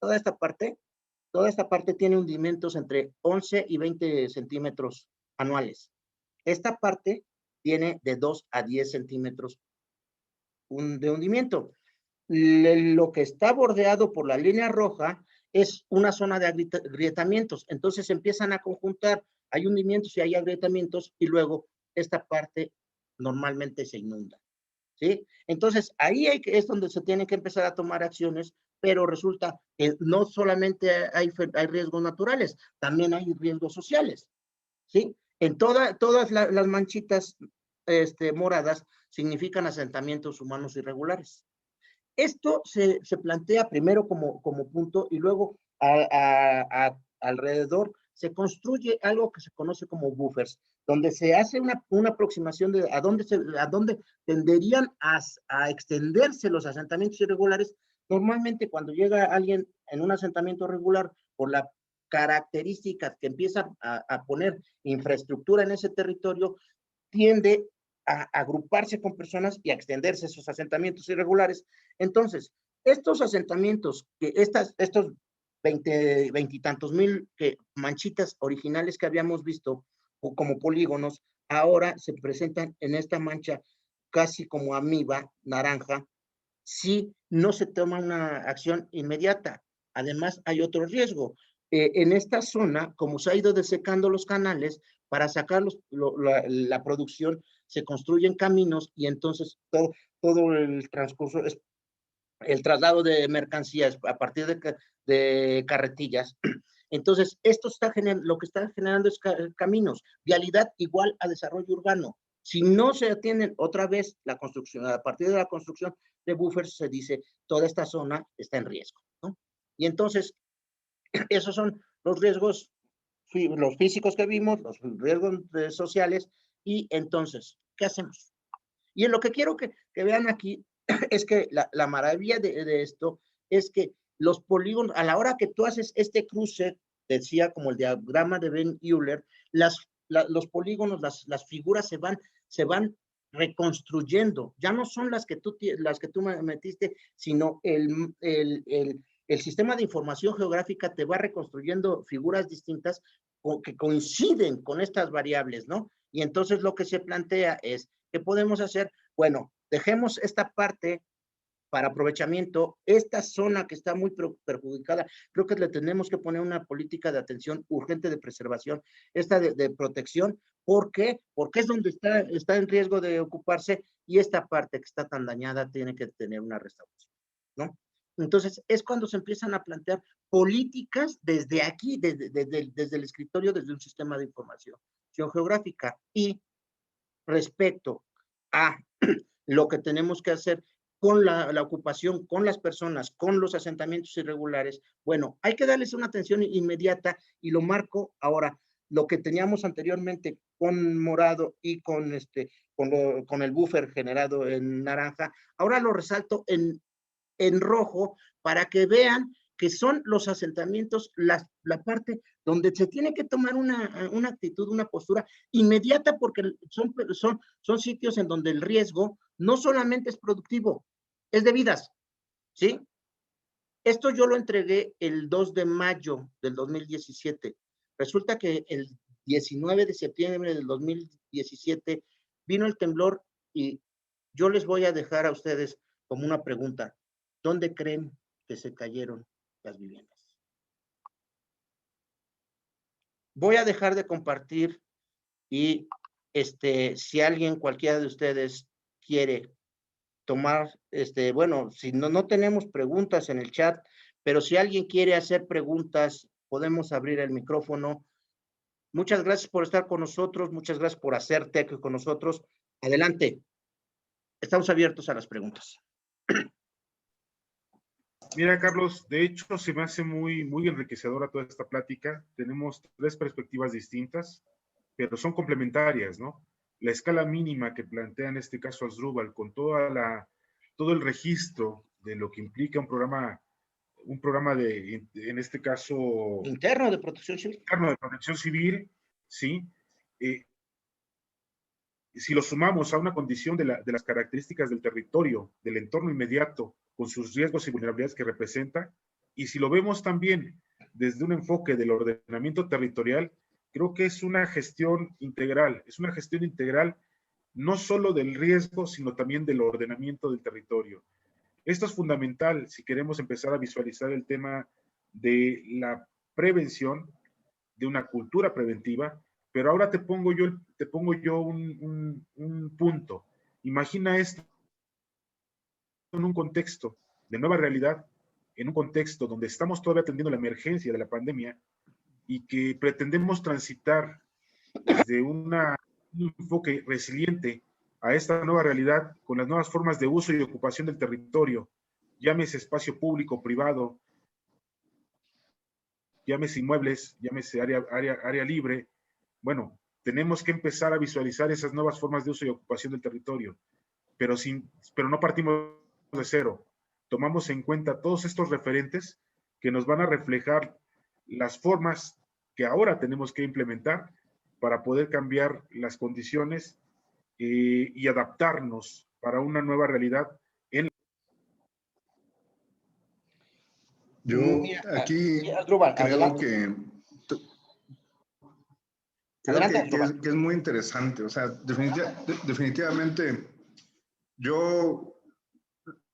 tiene hundimientos entre 11 y 20 centímetros anuales. Esta parte tiene de 2 a 10 centímetros de hundimiento. Lo que está bordeado por la línea roja es una zona de agrietamientos. Entonces empiezan a conjuntar, hay hundimientos y hay agrietamientos, y luego esta parte normalmente se inunda, ¿sí? Entonces ahí es donde se tienen que empezar a tomar acciones, pero resulta que no solamente hay riesgos naturales, también hay riesgos sociales, ¿sí? En todas las manchitas moradas significan asentamientos humanos irregulares. Esto se plantea primero como punto, y luego alrededor se construye algo que se conoce como buffers, donde se hace una aproximación de a dónde tenderían a extenderse los asentamientos irregulares. Normalmente cuando llega alguien en un asentamiento regular, por la característica que empieza a poner infraestructura en ese territorio, tiende a agruparse con personas y a extenderse esos asentamientos irregulares. Entonces, estos asentamientos, estos 20 y tantos mil manchitas originales que habíamos visto como polígonos, ahora se presentan en esta mancha casi como amiba naranja, si no se toma una acción inmediata. Además, hay otro riesgo. En esta zona, como se ha ido desecando los canales, para sacar la producción, se construyen caminos, y entonces todo el transcurso, el traslado de mercancías a partir de carretillas. Entonces, lo que está generando es caminos, vialidad igual a desarrollo urbano. Si no se atienden otra vez la construcción, a partir de la construcción de buffers, se dice toda esta zona está en riesgo, ¿no? Y entonces, esos son los riesgos, los físicos que vimos, los riesgos sociales, y entonces, ¿qué hacemos? Y en lo que quiero que vean aquí es que la maravilla de esto es que los polígonos, a la hora que tú haces este cruce, decía como el diagrama de Ben Euler, los polígonos, las figuras se van reconstruyendo. Ya no son las que tú metiste, sino el sistema de información geográfica te va reconstruyendo figuras distintas que coinciden con estas variables, ¿no? Y entonces lo que se plantea es, ¿qué podemos hacer? Bueno, dejemos esta parte para aprovechamiento. Esta zona que está muy perjudicada, creo que le tenemos que poner una política de atención urgente de preservación, esta de protección. ¿Por qué? Porque es donde está en riesgo de ocuparse, y esta parte que está tan dañada tiene que tener una restauración, ¿no? Entonces, es cuando se empiezan a plantear políticas desde aquí, desde el escritorio, desde un sistema de información geográfica. Y respecto a lo que tenemos que hacer con la ocupación, con las personas, con los asentamientos irregulares, bueno, hay que darles una atención inmediata, y lo marco ahora. Lo que teníamos anteriormente con morado y con el buffer generado en naranja, ahora lo resalto en rojo, para que vean que son los asentamientos, la parte donde se tiene que tomar una actitud, una postura inmediata, porque son sitios en donde el riesgo no solamente es productivo, es de vidas, ¿sí? Esto yo lo entregué el 2 de mayo del 2017. Resulta que el 19 de septiembre del 2017 vino el temblor, y yo les voy a dejar a ustedes como una pregunta: ¿dónde creen que se cayeron las viviendas? Voy a dejar de compartir, y si alguien, cualquiera de ustedes, quiere tomar, bueno, si no tenemos preguntas en el chat, pero si alguien quiere hacer preguntas, podemos abrir el micrófono. Muchas gracias por estar con nosotros, muchas gracias por hacer TEC con nosotros. Adelante, estamos abiertos a las preguntas. Mira, Carlos, de hecho se me hace muy, muy enriquecedora toda esta plática. Tenemos 3 perspectivas distintas, pero son complementarias, ¿no? La escala mínima que plantea en este caso Asdrúbal, con todo el registro de lo que implica un programa en este caso... Interno de protección civil. Interno de protección civil, ¿sí? Si lo sumamos a una condición de las características del territorio, del entorno inmediato, con sus riesgos y vulnerabilidades que representa, y si lo vemos también desde un enfoque del ordenamiento territorial, creo que es una gestión integral no solo del riesgo, sino también del ordenamiento del territorio. Esto es fundamental si queremos empezar a visualizar el tema de la prevención, de una cultura preventiva. Pero ahora te pongo yo un punto. Imagina esto en un contexto de nueva realidad, en un contexto donde estamos todavía atendiendo la emergencia de la pandemia, y que pretendemos transitar desde un enfoque resiliente a esta nueva realidad, con las nuevas formas de uso y ocupación del territorio, llámese espacio público, privado, llámese inmuebles, llámese área libre. Bueno, tenemos que empezar a visualizar esas nuevas formas de uso y ocupación del territorio, pero no partimos de cero. Tomamos en cuenta todos estos referentes que nos van a reflejar las formas que ahora tenemos que implementar para poder cambiar las condiciones y adaptarnos para una nueva realidad. Yo aquí creo que es muy interesante. O sea, definitivamente yo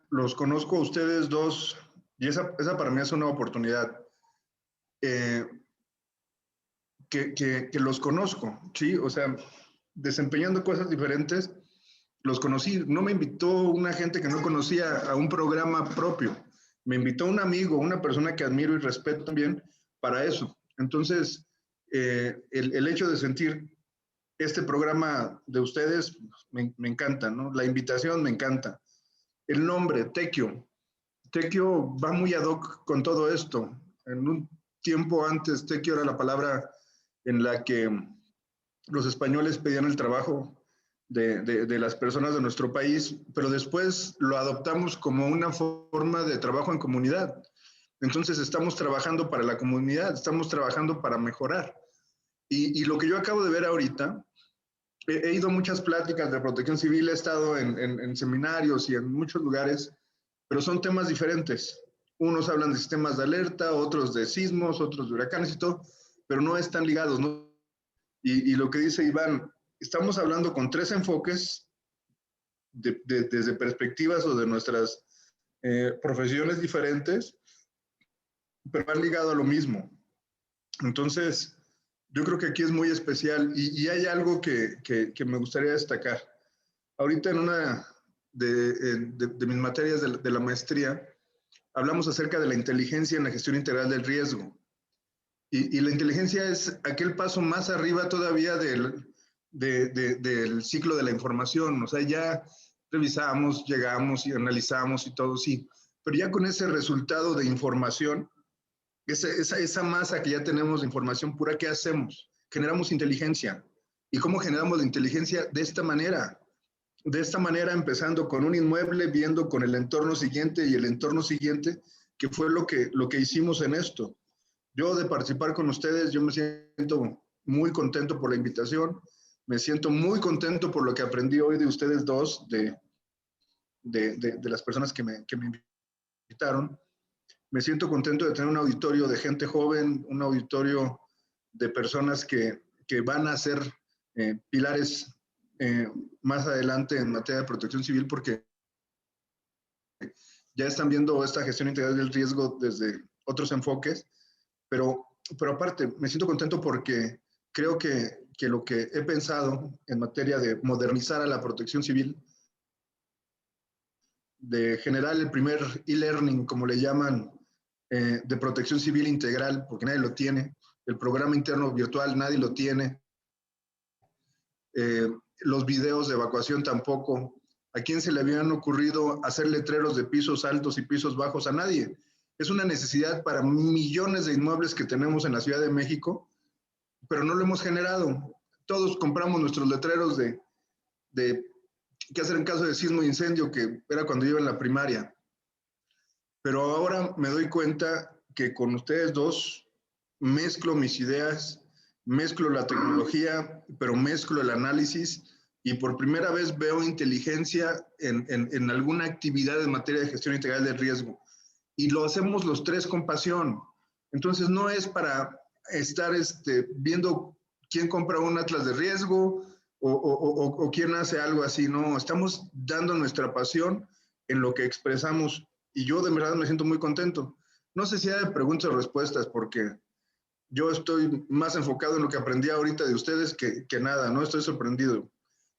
los conozco a ustedes dos, y esa para mí es una oportunidad. Que los conozco, ¿sí? O sea, desempeñando cosas diferentes, los conocí. No me invitó una gente que no conocía a un programa propio. Me invitó un amigo, una persona que admiro y respeto también para eso. Entonces, el hecho de sentir este programa de ustedes me encanta, ¿no? La invitación me encanta. El nombre, Tequio. Tequio va muy ad hoc con todo esto. En un tiempo antes, Tequio era la palabra en la que los españoles pedían el trabajo de las personas de nuestro país, pero después lo adoptamos como una forma de trabajo en comunidad. Entonces estamos trabajando para la comunidad, estamos trabajando para mejorar. Y lo que yo acabo de ver ahorita, he ido a muchas pláticas de protección civil, he estado en seminarios y en muchos lugares, pero son temas diferentes. Unos hablan de sistemas de alerta, otros de sismos, otros de huracanes y todo, pero no están ligados, ¿no? Y lo que dice Iván, estamos hablando con 3 enfoques desde perspectivas o de nuestras profesiones diferentes, pero van ligado a lo mismo. Entonces, yo creo que aquí es muy especial y hay algo que me gustaría destacar. Ahorita en una de mis materias de la maestría, hablamos acerca de la inteligencia en la gestión integral del riesgo. Y la inteligencia es aquel paso más arriba todavía del ciclo de la información. O sea, ya revisamos, llegamos y analizamos y todo, sí. Pero ya con ese resultado de información, esa masa que ya tenemos de información pura, ¿qué hacemos? Generamos inteligencia. ¿Y cómo generamos la inteligencia? De esta manera. De esta manera, empezando con un inmueble, viendo con el entorno siguiente y el entorno siguiente, que fue lo que hicimos en esto. Yo de participar con ustedes, yo me siento muy contento por la invitación, me siento muy contento por lo que aprendí hoy de ustedes dos, de las personas que me invitaron. Me siento contento de tener un auditorio de gente joven, un auditorio de personas que van a ser pilares más adelante en materia de protección civil, porque ya están viendo esta gestión integral del riesgo desde otros enfoques, pero aparte me siento contento porque creo que lo que he pensado en materia de modernizar a la protección civil, de generar el primer e-learning, como le llaman, de protección civil integral, porque nadie lo tiene, el programa interno virtual nadie lo tiene, los videos de evacuación tampoco. ¿A quién se le habían ocurrido hacer letreros de pisos altos y pisos bajos? A nadie. Es una necesidad para millones de inmuebles que tenemos en la Ciudad de México, pero no lo hemos generado. Todos compramos nuestros letreros de qué hacer en caso de sismo e incendio, que era cuando iba en la primaria. Pero ahora me doy cuenta que con ustedes dos mezclo mis ideas, mezclo la tecnología, pero mezclo el análisis y por primera vez veo inteligencia en alguna actividad en materia de gestión integral del riesgo. Y lo hacemos los tres con pasión. Entonces no es para estar viendo quién compra un atlas de riesgo o quién hace algo así. No, estamos dando nuestra pasión en lo que expresamos y yo de verdad me siento muy contento. No sé si hay preguntas o respuestas porque yo estoy más enfocado en lo que aprendí ahorita de ustedes que nada, ¿no? Estoy sorprendido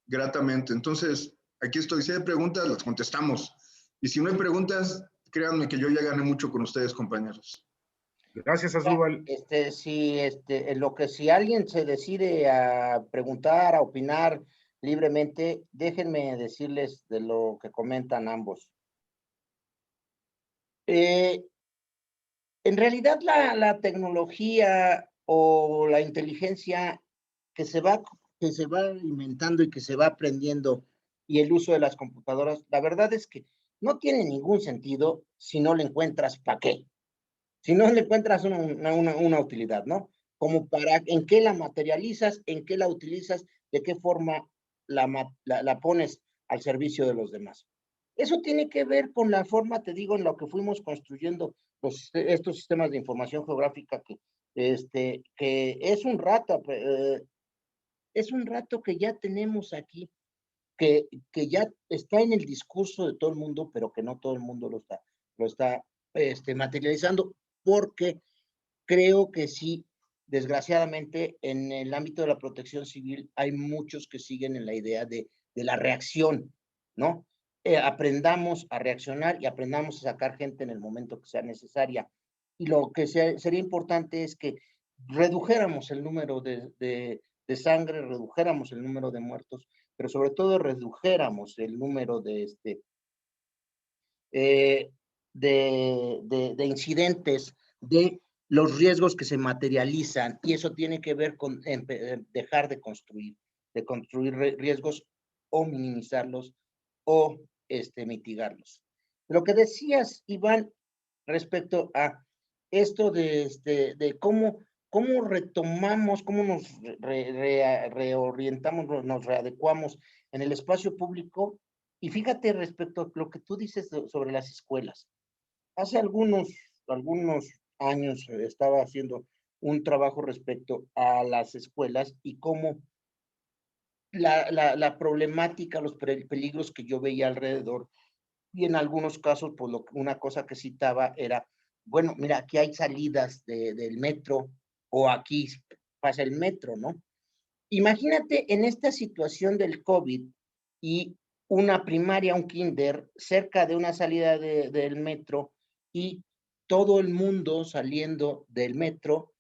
gratamente. Entonces, aquí estoy. Si hay preguntas, las contestamos. Y si no hay preguntas, créanme que yo ya gané mucho con ustedes, compañeros. Gracias, Asdrúbal. Si alguien se decide a preguntar, a opinar libremente, déjenme decirles de lo que comentan ambos. En realidad, la tecnología o la inteligencia que se va alimentando y que se va aprendiendo y el uso de las computadoras, la verdad es que no tiene ningún sentido si no le encuentras para qué. Si no le encuentras una utilidad, ¿no? Como en qué la materializas, en qué la utilizas, de qué forma la pones al servicio de los demás. Eso tiene que ver con la forma, te digo, en lo que fuimos construyendo estos sistemas de información geográfica que es un rato que ya tenemos aquí, que ya está en el discurso de todo el mundo, pero que no todo el mundo lo está materializando, porque creo que sí, desgraciadamente, en el ámbito de la protección civil hay muchos que siguen en la idea de la reacción, ¿no? Aprendamos a reaccionar y aprendamos a sacar gente en el momento que sea necesaria. Y lo que sería importante es que redujéramos el número de sangre, redujéramos el número de muertos, pero sobre todo redujéramos el número de incidentes, de los riesgos que se materializan, y eso tiene que ver con dejar de construir riesgos o minimizarlos o mitigarlos. Lo que decías, Iván, respecto a esto de cómo retomamos, cómo nos reorientamos, nos readecuamos en el espacio público. Y fíjate respecto a lo que tú dices sobre las escuelas. Hace algunos años estaba haciendo un trabajo respecto a las escuelas y cómo la problemática, los peligros que yo veía alrededor y en algunos casos, pues una cosa que citaba era, bueno, mira, aquí hay salidas del metro, o aquí pasa el metro, ¿no? Imagínate en esta situación del COVID y una primaria, un kinder, cerca de una salida del metro y todo el mundo saliendo del metro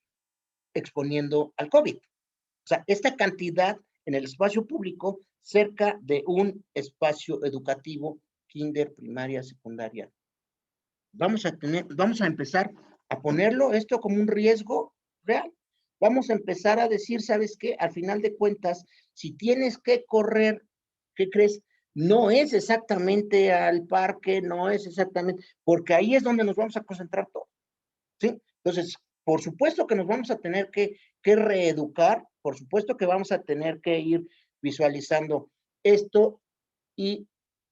exponiendo al COVID. O sea, esta cantidad en el espacio público cerca de un espacio educativo, kinder, primaria, secundaria. Vamos a empezar a ponerlo esto como un riesgo real. Vamos a empezar a decir, ¿sabes qué? Al final de cuentas, si tienes que correr, ¿qué crees? No es exactamente al parque, no es exactamente, porque ahí es donde nos vamos a concentrar todo, ¿sí? Entonces, por supuesto que nos vamos a tener que reeducar, por supuesto que vamos a tener que ir visualizando esto y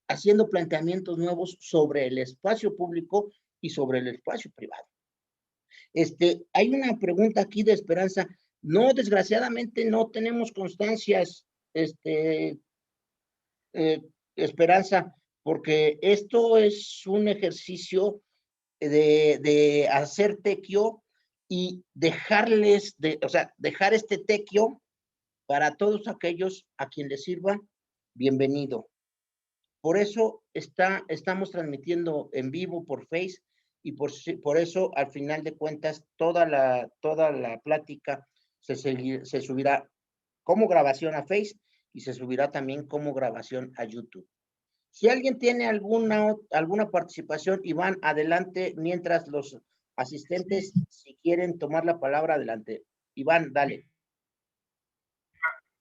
haciendo planteamientos nuevos sobre el espacio público y sobre el espacio privado. Hay una pregunta aquí de Esperanza. No, desgraciadamente no tenemos constancias, Esperanza, porque esto es un ejercicio de hacer tequio y dejarles, o sea, dejar este tequio para todos aquellos a quien les sirva, bienvenido. Por eso estamos transmitiendo en vivo por Face y por eso, al final de cuentas, toda la plática se subirá como grabación a Face y se subirá también como grabación a YouTube. Si alguien tiene alguna participación, Iván, adelante, mientras los asistentes, si quieren tomar la palabra, adelante. Iván, dale.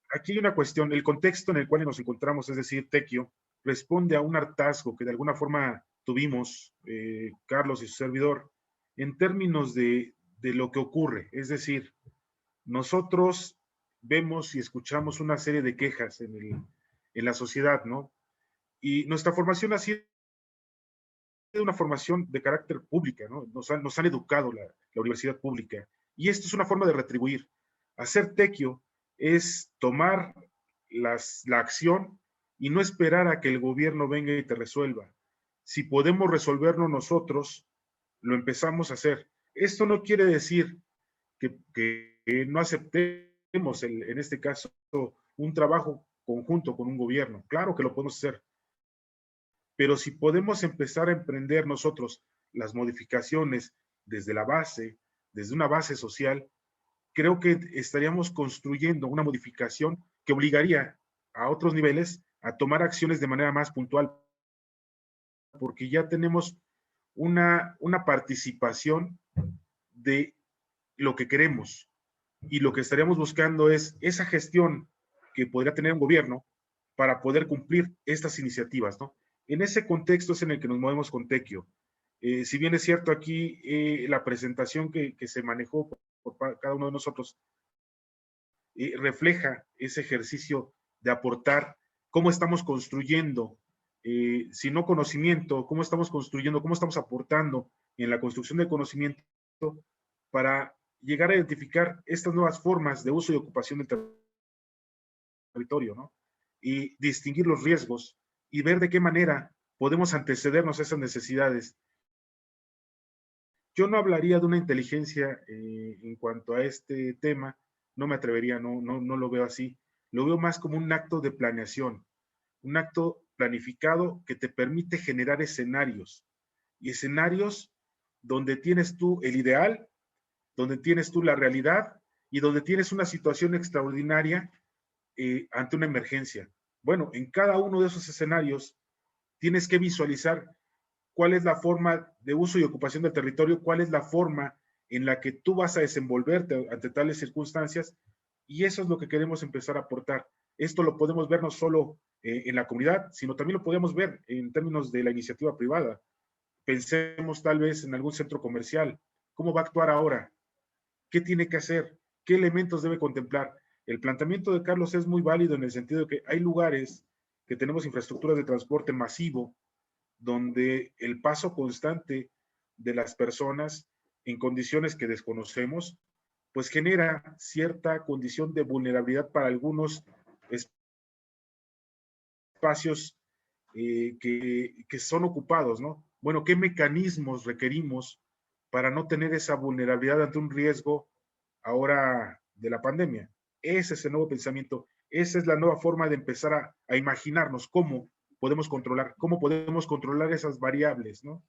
Aquí hay una cuestión, el contexto en el cual nos encontramos, es decir, tequio, responde a un hartazgo que de alguna forma tuvimos, Carlos y su servidor, en términos de lo que ocurre. Es decir, nosotros vemos y escuchamos una serie de quejas en la sociedad, ¿no? Y nuestra formación ha sido una formación de carácter pública, ¿no? Nos han educado la universidad pública. Y esto es una forma de retribuir. Hacer tequio es tomar la acción y no esperar a que el gobierno venga y te resuelva. Si podemos resolverlo nosotros, lo empezamos a hacer. Esto no quiere decir que no aceptemos, en este caso, un trabajo conjunto con un gobierno. Claro que lo podemos hacer. Pero si podemos empezar a emprender nosotros las modificaciones desde la base, desde una base social, creo que estaríamos construyendo una modificación que obligaría a otros niveles a tomar acciones de manera más puntual, porque ya tenemos una participación de lo que queremos y lo que estaríamos buscando es esa gestión que podría tener un gobierno para poder cumplir estas iniciativas, ¿no? En ese contexto es en el que nos movemos con Tequio. Si bien es cierto aquí la presentación que se manejó por cada uno de nosotros refleja ese ejercicio de aportar cómo estamos construyendo, si no conocimiento, cómo estamos construyendo, cómo estamos aportando en la construcción de conocimiento para llegar a identificar estas nuevas formas de uso y ocupación del territorio, ¿no? Y distinguir los riesgos y ver de qué manera podemos antecedernos a esas necesidades. Yo no hablaría de una inteligencia en cuanto a este tema, no me atrevería, no lo veo así. Lo veo más como un acto de planeación, un acto planificado que te permite generar escenarios, y escenarios donde tienes tú el ideal, donde tienes tú la realidad y donde tienes una situación extraordinaria ante una emergencia. Bueno, en cada uno de esos escenarios tienes que visualizar cuál es la forma de uso y ocupación del territorio, cuál es la forma en la que tú vas a desenvolverte ante tales circunstancias, y eso es lo que queremos empezar a aportar. Esto lo podemos ver no solo en la comunidad, sino también lo podemos ver en términos de la iniciativa privada. Pensemos tal vez en algún centro comercial. ¿Cómo va a actuar ahora? ¿Qué tiene que hacer? ¿Qué elementos debe contemplar? El planteamiento de Carlos es muy válido en el sentido de que hay lugares que tenemos infraestructuras de transporte masivo, donde el paso constante de las personas en condiciones que desconocemos, pues genera cierta condición de vulnerabilidad para algunos espacios que son ocupados, ¿no? Bueno, ¿qué mecanismos requerimos para no tener esa vulnerabilidad ante un riesgo ahora de la pandemia? Ese es el nuevo pensamiento, esa es la nueva forma de empezar a imaginarnos cómo podemos controlar esas variables, ¿no?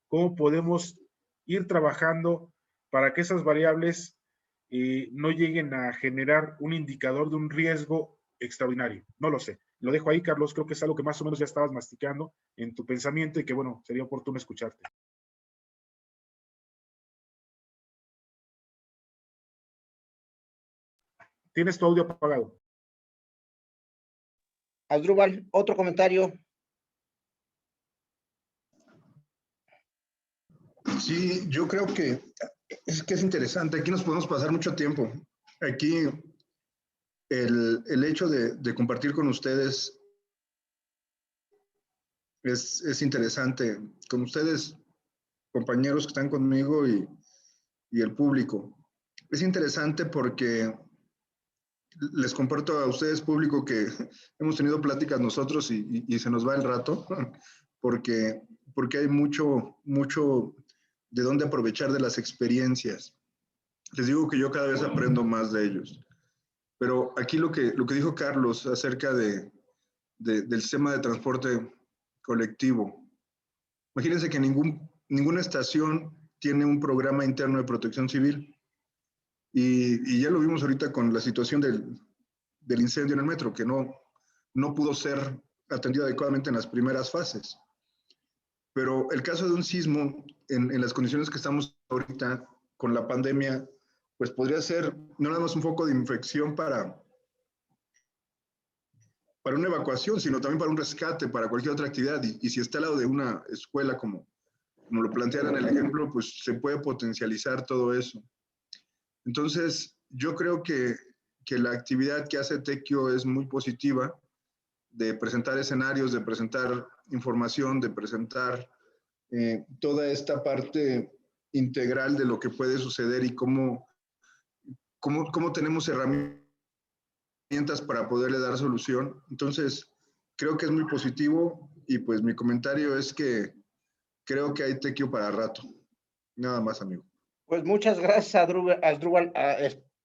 Cómo podemos ir trabajando para que esas variables no lleguen a generar un indicador de un riesgo extraordinario. No lo sé. Lo dejo ahí, Carlos. Creo que es algo que más o menos ya estabas masticando en tu pensamiento y que, bueno, sería oportuno escucharte. Tienes tu audio apagado. Asdrúbal, otro comentario. Sí, yo creo que es interesante. Aquí nos podemos pasar mucho tiempo. Aquí el hecho de compartir con ustedes es interesante. Con ustedes, compañeros que están conmigo y el público. Es interesante porque les comparto a ustedes, público, que hemos tenido pláticas nosotros y se nos va el rato porque hay mucho de dónde aprovechar de las experiencias. Les digo que yo cada vez aprendo más de ellos. Pero aquí lo que dijo Carlos acerca del sistema de transporte colectivo. Imagínense que ninguna estación tiene un programa interno de protección civil. Y ya lo vimos ahorita con la situación del incendio en el metro, que no pudo ser atendido adecuadamente en las primeras fases. Pero el caso de un sismo, en las condiciones que estamos ahorita con la pandemia, pues podría ser no nada más un foco de infección para una evacuación, sino también para un rescate, para cualquier otra actividad. Y si está al lado de una escuela, como lo plantearon en el ejemplo, pues se puede potencializar todo eso. Entonces, yo creo que la actividad que hace Tequio es muy positiva, de presentar escenarios, de presentar información, de presentar toda esta parte integral de lo que puede suceder y cómo tenemos herramientas para poderle dar solución. Entonces, creo que es muy positivo y pues mi comentario es que creo que hay Tequio para rato. Nada más, amigo. Pues muchas gracias, Asdrúbal.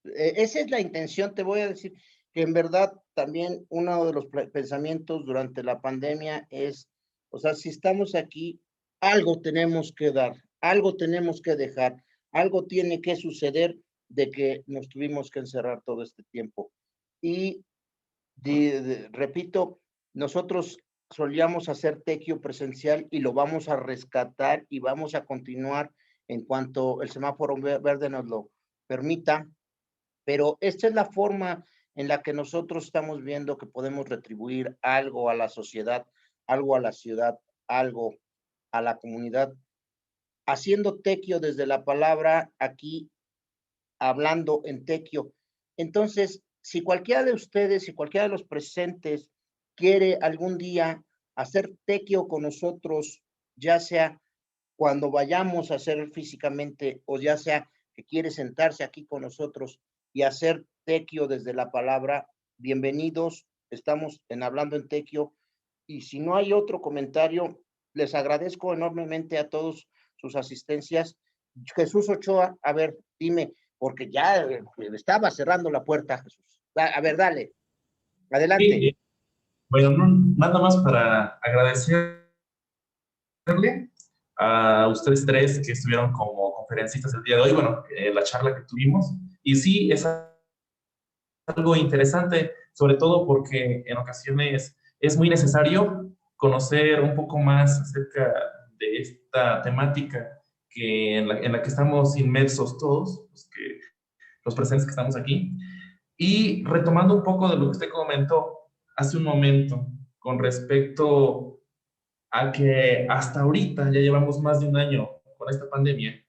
Esa es la intención. Te voy a decir que en verdad también uno de los pensamientos durante la pandemia es, o sea, si estamos aquí, algo tenemos que dar, algo tenemos que dejar, algo tiene que suceder de que nos tuvimos que encerrar todo este tiempo. Y repito, nosotros solíamos hacer Tequio presencial y lo vamos a rescatar y vamos a continuar en cuanto el semáforo verde nos lo permita, pero esta es la forma en la que nosotros estamos viendo que podemos retribuir algo a la sociedad, algo a la ciudad, algo a la comunidad, haciendo Tequio desde la palabra aquí, hablando en Tequio. Entonces, si cualquiera de ustedes, si cualquiera de los presentes quiere algún día hacer Tequio con nosotros, ya sea cuando vayamos a hacer físicamente o ya sea que quiere sentarse aquí con nosotros y hacer Tequio desde la palabra, bienvenidos, estamos en Hablando en Tequio. Y si no hay otro comentario, les agradezco enormemente a todos sus asistencias. Jesús Ochoa, a ver, dime, porque ya estaba cerrando la puerta, Jesús. A ver, dale, adelante. Sí, bueno, nada más para agradecerle a ustedes tres que estuvieron como conferencistas el día de hoy, bueno, la charla que tuvimos. Y sí, es algo interesante, sobre todo porque en ocasiones es muy necesario conocer un poco más acerca de esta temática en la que estamos inmersos todos, los presentes que estamos aquí. Y retomando un poco de lo que usted comentó hace un momento con respecto a que hasta ahorita ya llevamos más de un año con esta pandemia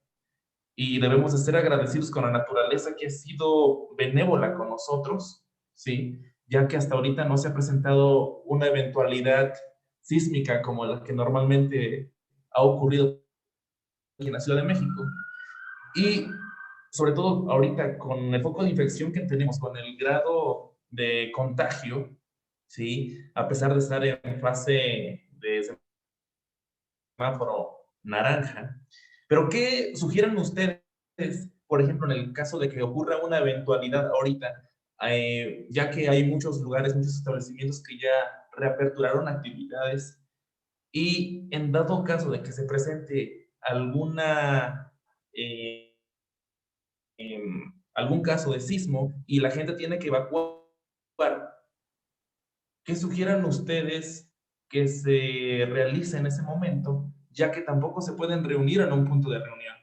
y debemos de ser agradecidos con la naturaleza que ha sido benévola con nosotros, ¿sí? Ya que hasta ahorita no se ha presentado una eventualidad sísmica como la que normalmente ha ocurrido aquí en la Ciudad de México. Y sobre todo ahorita con el foco de infección que tenemos, con el grado de contagio, ¿sí? A pesar de estar en fase de semáforo naranja. Pero ¿qué sugieren ustedes, por ejemplo, en el caso de que ocurra una eventualidad ahorita, ya que hay muchos lugares, muchos establecimientos que ya reaperturaron actividades y en dado caso de que se presente alguna, algún caso de sismo y la gente tiene que evacuar, ¿qué sugieran ustedes que se realice en ese momento, ya que tampoco se pueden reunir en un punto de reunión?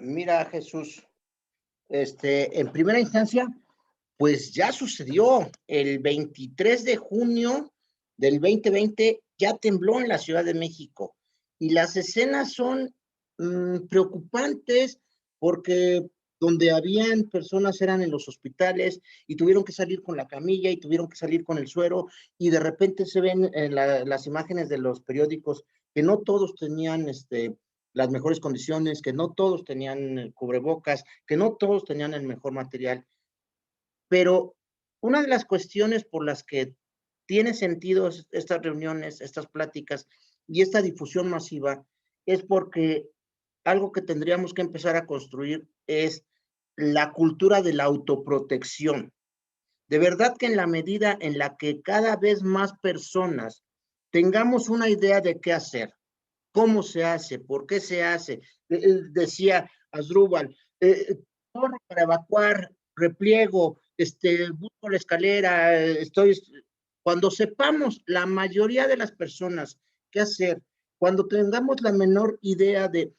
Mira, Jesús, en primera instancia, pues ya sucedió. El 23 de junio del 2020 ya tembló en la Ciudad de México y las escenas son preocupantes porque donde habían personas eran en los hospitales y tuvieron que salir con la camilla y tuvieron que salir con el suero y de repente se ven en las imágenes de los periódicos que no todos tenían las mejores condiciones, que no todos tenían cubrebocas, que no todos tenían el mejor material. Pero una de las cuestiones por las que tiene sentido estas reuniones, estas pláticas y esta difusión masiva es porque algo que tendríamos que empezar a construir es la cultura de la autoprotección. De verdad que en la medida en la que cada vez más personas tengamos una idea de qué hacer, cómo se hace, por qué se hace, decía Asdrúbal, corro para evacuar, repliego, busco la escalera, cuando sepamos la mayoría de las personas qué hacer, cuando tengamos la menor idea de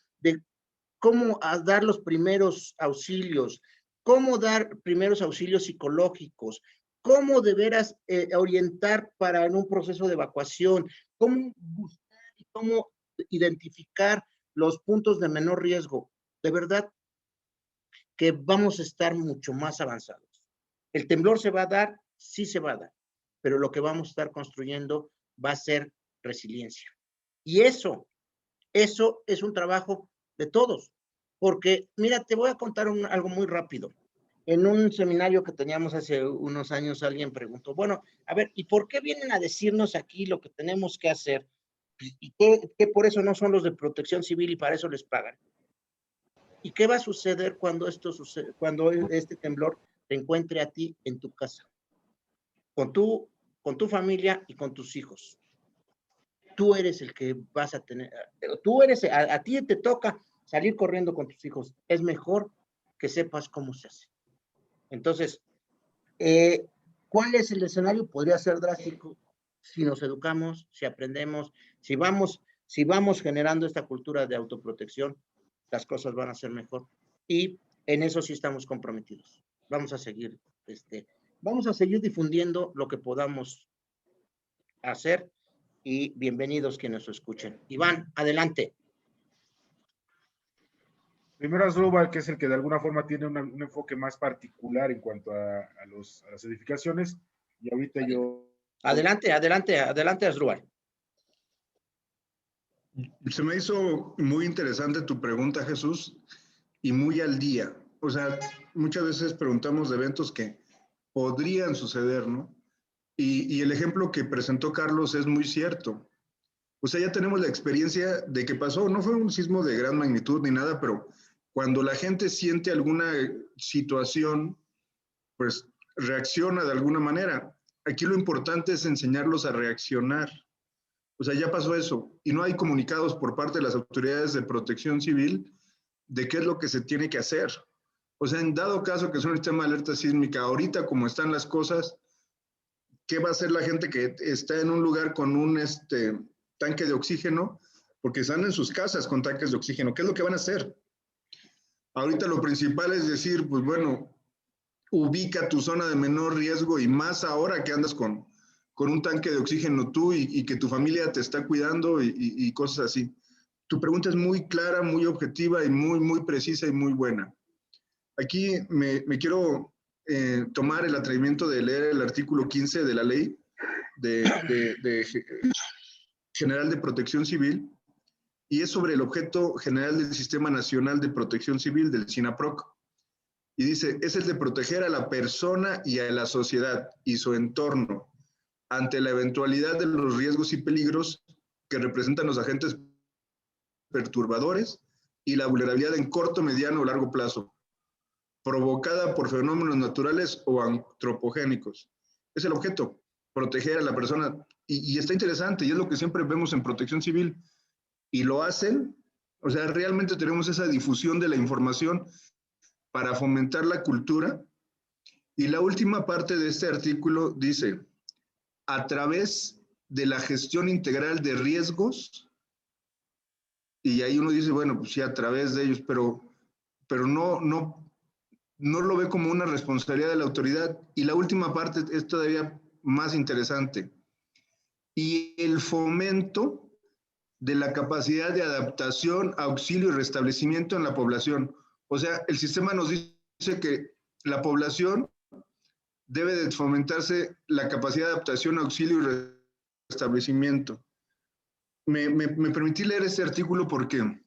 cómo dar los primeros auxilios, cómo dar primeros auxilios psicológicos, cómo de veras orientar para en un proceso de evacuación, cómo buscar y cómo identificar los puntos de menor riesgo. De verdad que vamos a estar mucho más avanzados. El temblor se va a dar, sí se va a dar, pero lo que vamos a estar construyendo va a ser resiliencia. Y eso es un trabajo de todos, porque mira, te voy a contar algo muy rápido. En un seminario que teníamos hace unos años, alguien preguntó, bueno, a ver, ¿y por qué vienen a decirnos aquí lo que tenemos que hacer? ¿Y qué por eso no son los de Protección Civil y para eso les pagan? ¿Y qué va a suceder cuando cuando este temblor te encuentre a ti en tu casa? Con tu familia y con tus hijos. Tú eres el que vas a tener, a ti te toca salir corriendo con tus hijos. Es mejor que sepas cómo se hace. Entonces, ¿cuál es el escenario? Podría ser drástico si nos educamos, si aprendemos, si vamos generando esta cultura de autoprotección, las cosas van a ser mejor. Y en eso sí estamos comprometidos. Vamos a seguir difundiendo lo que podamos hacer y bienvenidos quienes lo escuchen. Iván, adelante. Primero Asdrúbal, que es el que de alguna forma tiene un enfoque más particular en cuanto a las edificaciones, y ahorita yo... Adelante, Asdrúbal. Se me hizo muy interesante tu pregunta, Jesús, y muy al día. O sea, muchas veces preguntamos de eventos que podrían suceder, ¿no? Y el ejemplo que presentó Carlos es muy cierto. O sea, ya tenemos la experiencia de que pasó, no fue un sismo de gran magnitud ni nada, pero cuando la gente siente alguna situación, pues reacciona de alguna manera. Aquí lo importante es enseñarlos a reaccionar. O sea, ya pasó eso y no hay comunicados por parte de las autoridades de protección civil de qué es lo que se tiene que hacer. O sea, en dado caso que es un sistema de alerta sísmica, ahorita como están las cosas, ¿qué va a hacer la gente que está en un lugar con un tanque de oxígeno? Porque están en sus casas con tanques de oxígeno. ¿Qué es lo que van a hacer? Ahorita lo principal es decir, pues bueno, ubica tu zona de menor riesgo y más ahora que andas con un tanque de oxígeno tú y que tu familia te está cuidando y cosas así. Tu pregunta es muy clara, muy objetiva y muy precisa y muy buena. Aquí me quiero tomar el atrevimiento de leer el artículo 15 de la ley general de protección civil, y es sobre el objeto general del Sistema Nacional de Protección Civil, del SINAPROC. Y dice, es el de proteger a la persona y a la sociedad y su entorno, ante la eventualidad de los riesgos y peligros que representan los agentes perturbadores y la vulnerabilidad en corto, mediano o largo plazo, provocada por fenómenos naturales o antropogénicos. Es el objeto, proteger a la persona. Y está interesante, y es lo que siempre vemos en Protección Civil, y lo hacen, o sea, realmente tenemos esa difusión de la información para fomentar la cultura. Y la última parte de este artículo dice, a través de la gestión integral de riesgos, y ahí uno dice, bueno, pues sí, a través de ellos, pero no lo ve como una responsabilidad de la autoridad. Y la última parte es todavía más interesante. Y el fomento de la capacidad de adaptación, auxilio y restablecimiento en la población. O sea, el sistema nos dice que la población debe de fomentarse la capacidad de adaptación, auxilio y restablecimiento. Me permití leer este artículo porque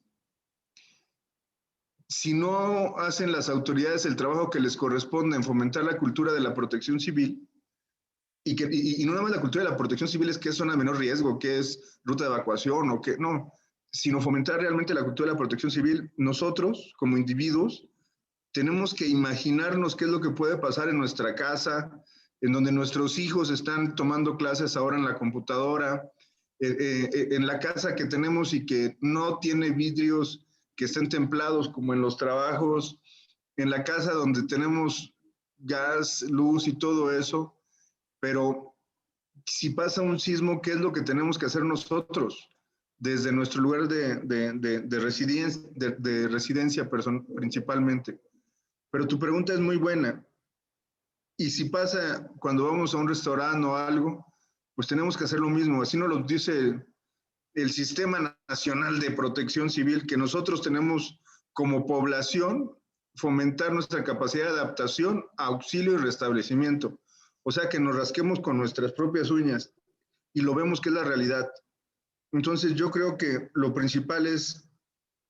si no hacen las autoridades el trabajo que les corresponde en fomentar la cultura de la protección civil, y no nada más la cultura de la protección civil es que es zona de menor riesgo, que es ruta de evacuación o que no, sino fomentar realmente la cultura de la protección civil, nosotros como individuos tenemos que imaginarnos qué es lo que puede pasar en nuestra casa, en donde nuestros hijos están tomando clases ahora en la computadora, en la casa que tenemos y que no tiene vidrios que estén templados como en los trabajos, en la casa donde tenemos gas, luz y todo eso. Pero si pasa un sismo, ¿qué es lo que tenemos que hacer nosotros? Desde nuestro lugar de residencia principalmente. Pero tu pregunta es muy buena. Y si pasa cuando vamos a un restaurante o algo, pues tenemos que hacer lo mismo. Así nos lo dice el Sistema Nacional de Protección Civil, que nosotros tenemos como población fomentar nuestra capacidad de adaptación, auxilio y restablecimiento. O sea, que nos rasquemos con nuestras propias uñas y lo vemos que es la realidad. Entonces, yo creo que lo principal es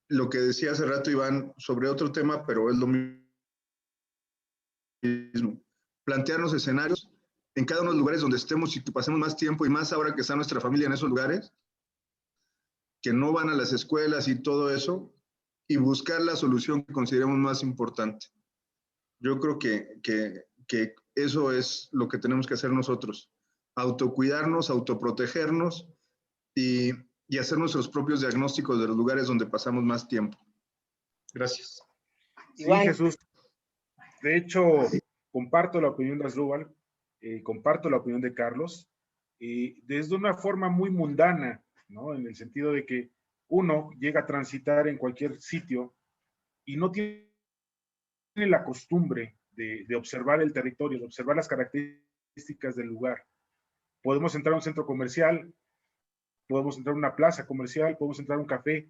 lo que decía hace rato Iván sobre otro tema, pero es lo mismo. Plantearnos escenarios en cada uno de los lugares donde estemos y que pasemos más tiempo, y más ahora que está nuestra familia en esos lugares, que no van a las escuelas y todo eso, y buscar la solución que consideremos más importante. Yo creo que eso es lo que tenemos que hacer nosotros, autocuidarnos, autoprotegernos y hacer nuestros propios diagnósticos de los lugares donde pasamos más tiempo. Gracias. Sí, Jesús. De hecho, comparto la opinión de Asdrúbal, comparto la opinión de Carlos, desde una forma muy mundana, ¿no? En el sentido de que uno llega a transitar en cualquier sitio y no tiene la costumbre de observar el territorio, de observar las características del lugar. Podemos entrar a un centro comercial, podemos entrar a una plaza comercial, podemos entrar a un café,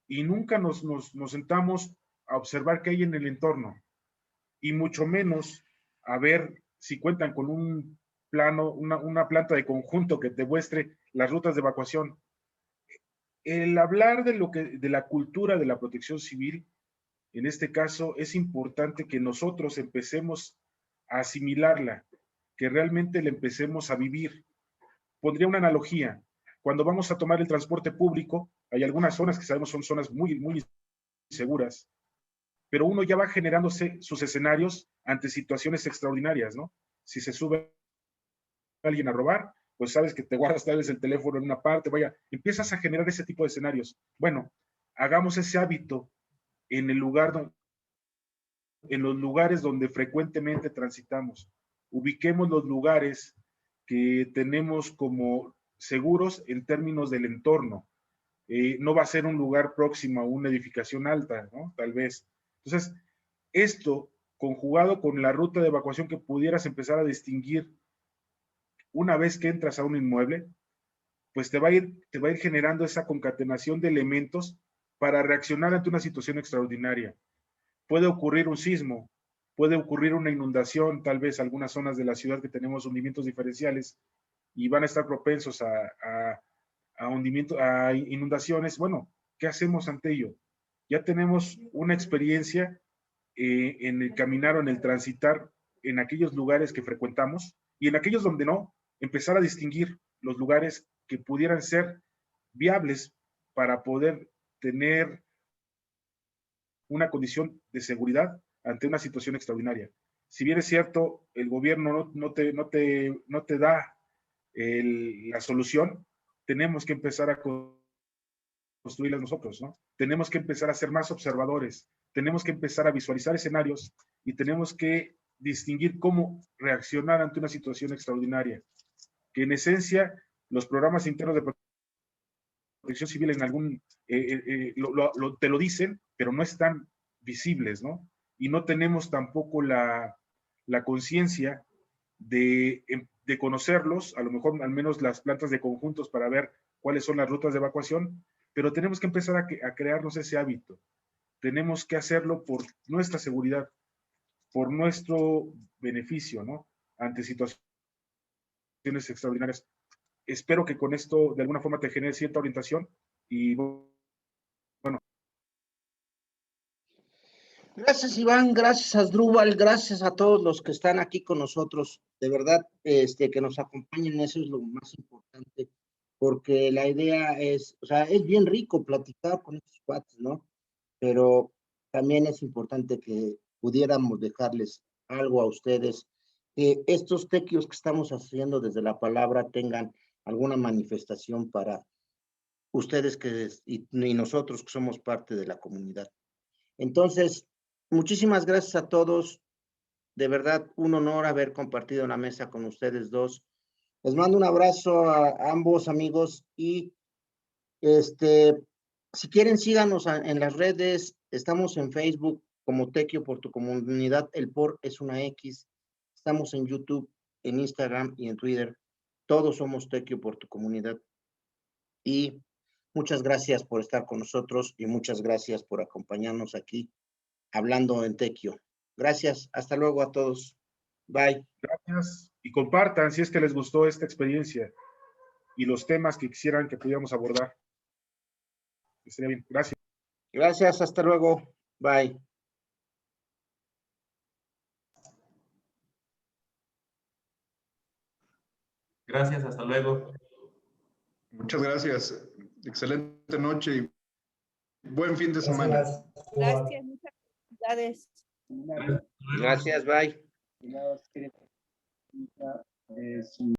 y nunca nos sentamos a observar qué hay en el entorno, y mucho menos a ver si cuentan con un plano, una planta de conjunto que te muestre las rutas de evacuación. El hablar de la cultura de la protección civil, en este caso, es importante que nosotros empecemos a asimilarla, que realmente la empecemos a vivir. Pondría una analogía. Cuando vamos a tomar el transporte público, hay algunas zonas que sabemos son zonas muy, muy seguras, pero uno ya va generándose sus escenarios ante situaciones extraordinarias, ¿no? Si se sube alguien a robar, pues sabes que te guardas tal vez el teléfono en una parte, vaya, empiezas a generar ese tipo de escenarios. Bueno, hagamos ese hábito en el lugar, en los lugares donde frecuentemente transitamos. Ubiquemos los lugares que tenemos como seguros en términos del entorno. No va a ser un lugar próximo a una edificación alta, ¿no? Tal vez. Entonces, esto conjugado con la ruta de evacuación que pudieras empezar a distinguir una vez que entras a un inmueble, pues te va a ir generando esa concatenación de elementos para reaccionar ante una situación extraordinaria. Puede ocurrir un sismo, puede ocurrir una inundación, tal vez algunas zonas de la ciudad que tenemos hundimientos diferenciales y van a estar propensos a inundaciones. Bueno, ¿qué hacemos ante ello? Ya tenemos una experiencia en el caminar o en el transitar en aquellos lugares que frecuentamos, y en aquellos donde no, empezar a distinguir los lugares que pudieran ser viables para poder tener una condición de seguridad ante una situación extraordinaria. Si bien es cierto, el gobierno no te da la solución, tenemos que empezar a construirlas nosotros, ¿no? Tenemos que empezar a ser más observadores, tenemos que empezar a visualizar escenarios y tenemos que distinguir cómo reaccionar ante una situación extraordinaria. Que en esencia, los programas internos de protección civil en algún, te lo dicen, pero no están visibles, ¿no? Y no tenemos tampoco la conciencia de conocerlos, a lo mejor al menos las plantas de conjuntos para ver cuáles son las rutas de evacuación, pero tenemos que empezar a crearnos ese hábito. Tenemos que hacerlo por nuestra seguridad, por nuestro beneficio, ¿no? Ante situaciones extraordinarias. Espero que con esto de alguna forma te genere cierta orientación y bueno. Gracias, Iván, gracias, Asdrúbal, gracias a todos los que están aquí con nosotros. De verdad, que nos acompañen, eso es lo más importante, porque la idea es, o sea, es bien rico platicar con estos cuates, ¿no? Pero también es importante que pudiéramos dejarles algo a ustedes, que estos tequios que estamos haciendo desde la palabra tengan alguna manifestación para ustedes y nosotros que somos parte de la comunidad. Entonces, muchísimas gracias a todos. De verdad, un honor haber compartido la mesa con ustedes dos. Les mando un abrazo a ambos amigos y si quieren síganos en las redes. Estamos en Facebook como Tequio por tu comunidad. El por es una X. Estamos en YouTube, en Instagram y en Twitter. Todos somos Tequio por tu comunidad. Y muchas gracias por estar con nosotros y muchas gracias por acompañarnos aquí hablando en Tequio. Gracias, hasta luego a todos. Bye. Gracias y compartan si es que les gustó esta experiencia y los temas que quisieran que pudiéramos abordar. Estaría bien, gracias. Gracias, hasta luego. Bye. Gracias, hasta luego. Muchas gracias. Excelente noche y buen fin de semana. Gracias, muchas felicidades. Gracias, bye.